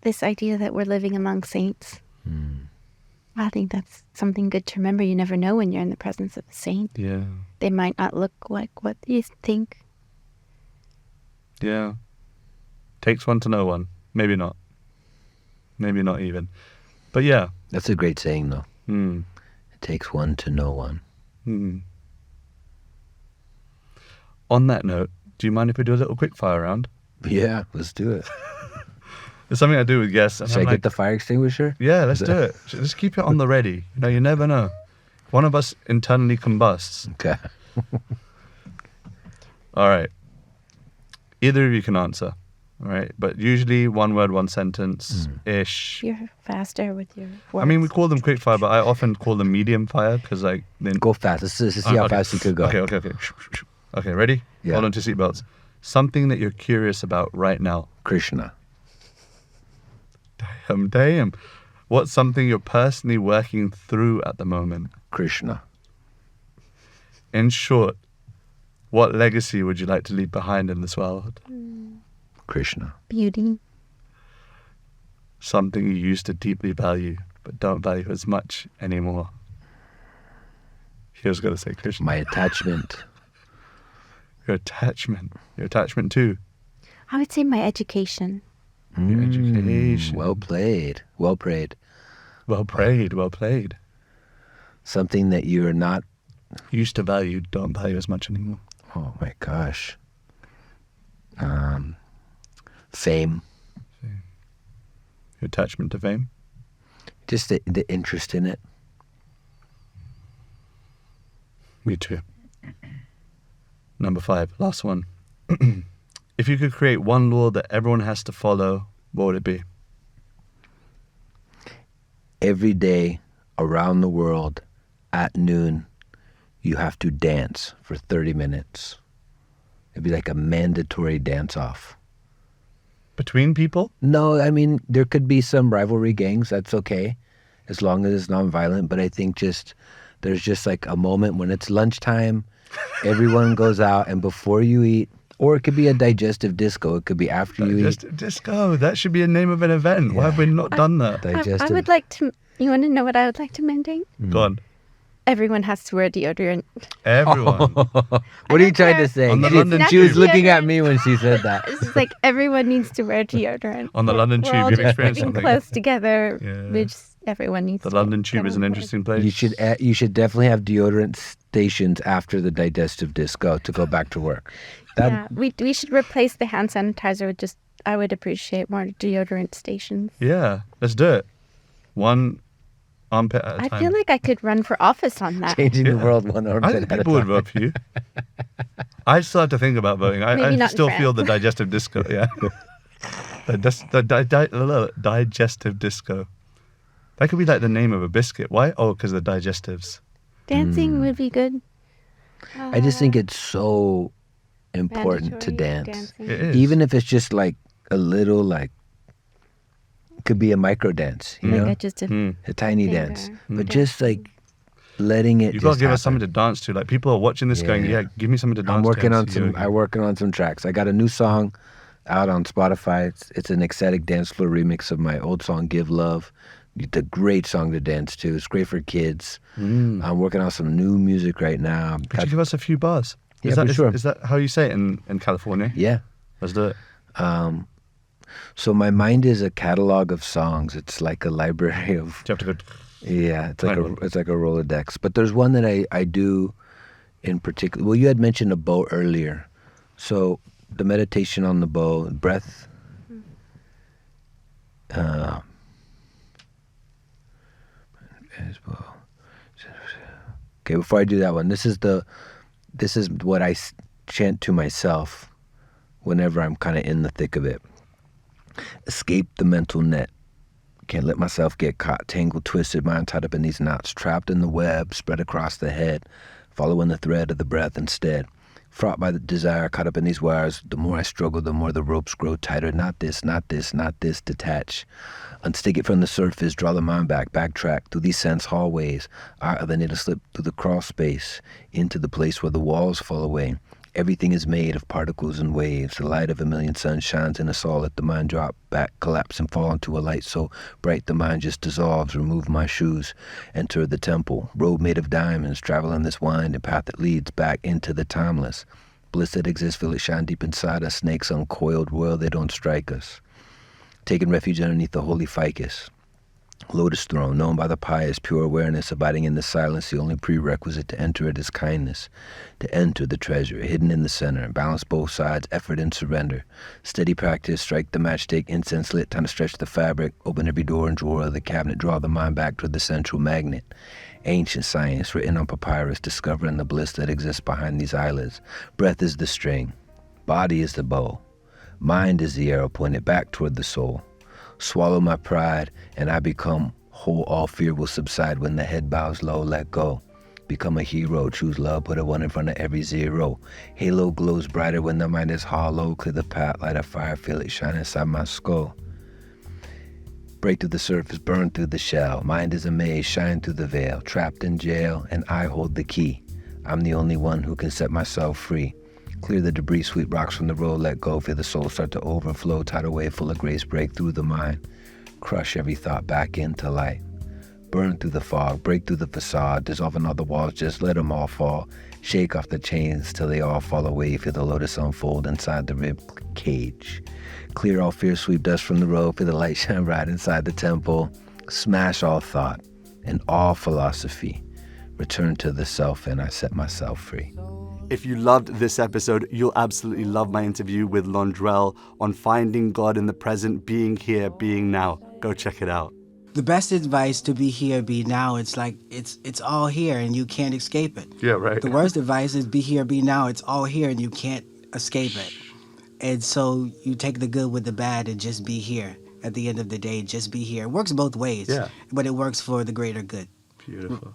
this idea that we're living among saints. I think that's something good to remember. You never know when you're in the presence of a saint. Yeah. They might not look like what you think. Yeah. Takes one to know one. Maybe not. Maybe not even. But yeah. That's a great saying, though. It takes one to know one. On that note, do you mind if we do a little quick fire round? Yeah, let's do it. It's something I do with guests. And Should I'm I like, get the fire extinguisher? yeah, let's do it. Just keep it on the ready. You know, you never know. One of us internally combusts. Okay. All right. Either of you can answer. All right. But usually one word, one sentence-ish. You're faster with your words. I mean, we call them quick fire, but I often call them medium fire because, like, then Go fast. Let's see how okay. fast you could go. Okay. Okay, ready? Yeah. Hold on to seatbelts. Something that you're curious about right now. Krishna. Damn. What's something you're personally working through at the moment? Krishna. In short, what legacy would you like to leave behind in this world? Krishna. Beauty. Something you used to deeply value, but don't value as much anymore. He was going to say Krishna. My attachment. Your attachment. Your attachment to. I would say my education. Your education. Well played. Well played. Well played. Something that you're not. Used to value, don't value as much anymore. Oh my gosh. Fame. Your attachment to fame. Just the interest in it. Me too. Number 5, last one. If you could create one law that everyone has to follow, what would it be? Every day around the world at noon, you have to dance for 30 minutes. It'd be like a mandatory dance-off. Between people? No, I mean, there could be some rivalry gangs. That's okay, as long as it's nonviolent. But I think there's just like a moment when it's lunchtime, everyone goes out, and before you eat, or it could be a digestive disco. It could be after you eat. Digestive disco. That should be a name of an event. Why have we not done that? I would like to. You want to know what I would like to mandate? Go on. Everyone has to wear deodorant. Everyone. What are you trying to say? On the London She was Tube. looking at me when she said that. It's just like everyone needs to wear deodorant. On the London We're Tube, all you've just experienced living something. close together. Yeah. Which everyone needs. The to London Tube get is an on board. interesting place. You should definitely have deodorant stations after the digestive disco to go back to work. Yeah, we should replace the hand sanitizer with just. I would appreciate more deodorant stations. Yeah, let's do it. One armpit at a time. I feel like I could run for office on that. Changing the world one I armpit think at a people would time. vote for you. I still have to think about voting. I Maybe not still in feel the France. digestive disco. Yeah, digestive disco. That could be like the name of a biscuit. Why? Oh, because the digestives. Dancing would be good. I just think it's so important to Mandatory dance. It is. Even if it's just like a little, like, could be a micro dance, you know? Like just a A tiny finger dance. But dance. just like letting it You just gotta give us happen. something to dance to. Like people are watching this, going, Yeah. "Yeah, give me something to dance I'm working to." on some tracks. I got a new song out on Spotify. It's an ecstatic dance floor remix of my old song "Give Love." It's a great song to dance to. It's great for kids. I'm working on some new music right now. Could you give us a few bars? Yeah, Is that, for sure. Is that how you say it in California? Yeah. Let's do it. So my mind is a catalog of songs. It's like a library of Do you have to go? yeah. Find one. It's like a Rolodex. But there's one that I do in particular. Well, you had mentioned a bow earlier. So the meditation on the bow, breath. Okay, before I do that one, this is what I chant to myself whenever I'm kind of in the thick of it. Escape the mental net. Can't let myself get caught, tangled, twisted, mind tied up in these knots, trapped in the web, spread across the head, following the thread of the breath instead. Fraught by the desire, caught up in these wires, the more I struggle, the more the ropes grow tighter. Not this, not this, not this, detach. Unstick it from the surface, draw the mind back, backtrack through these sense hallways. Out of the need to slip through the crawl space, into the place where the walls fall away. Everything is made of particles and waves. The light of a million suns shines in us all. Let the mind drop back, collapse and fall into a light so bright the mind just dissolves. Remove my shoes, enter the temple. Road made of diamonds, travel in this winding path that leads back into the timeless. Bliss that exists, feel it shine deep inside us. Snakes uncoiled, royal, they don't strike us. Taking refuge underneath the holy ficus. Lotus throne, known by the pious, pure awareness, abiding in the silence. The only prerequisite to enter it is kindness. To enter the treasure, hidden in the center. Balance both sides, effort and surrender. Steady practice, strike the matchstick, incense lit, time to stretch the fabric. Open every door and drawer of the cabinet, draw the mind back to the central magnet. Ancient science, written on papyrus, discovering the bliss that exists behind these eyelids. Breath is the string. Body is the bow. Mind is the arrow pointed back toward the soul. Swallow my pride, and I become whole. All fear will subside when the head bows low. Let go. Become a hero. Choose love. Put a one in front of every zero. Halo glows brighter when the mind is hollow. Clear the path, light a fire. Feel it shine inside my skull. Break through the surface, burn through the shell. Mind is a maze, shine through the veil. Trapped in jail, and I hold the key. I'm the only one who can set myself free. Clear the debris, sweep rocks from the road, let go. Feel the soul start to overflow. Tidal wave full of grace, break through the mind. Crush every thought back into light. Burn through the fog, break through the facade. Dissolving all the walls, just let them all fall. Shake off the chains till they all fall away. Feel the lotus unfold inside the rib cage. Clear all fear, sweep dust from the road. Feel the light shine right inside the temple. Smash all thought and all philosophy. Return to the self, and I set myself free. If you loved this episode, you'll absolutely love my interview with Londrell on finding God in the present, being here, being now. Go check it out. The best advice to be here, be now. It's like it's all here and you can't escape it. Yeah, right. The worst advice is be here, be now. It's all here and you can't escape it. And so you take the good with the bad and just be here. At the end of the day, just be here. It works both ways. Yeah. But it works for the greater good. Beautiful.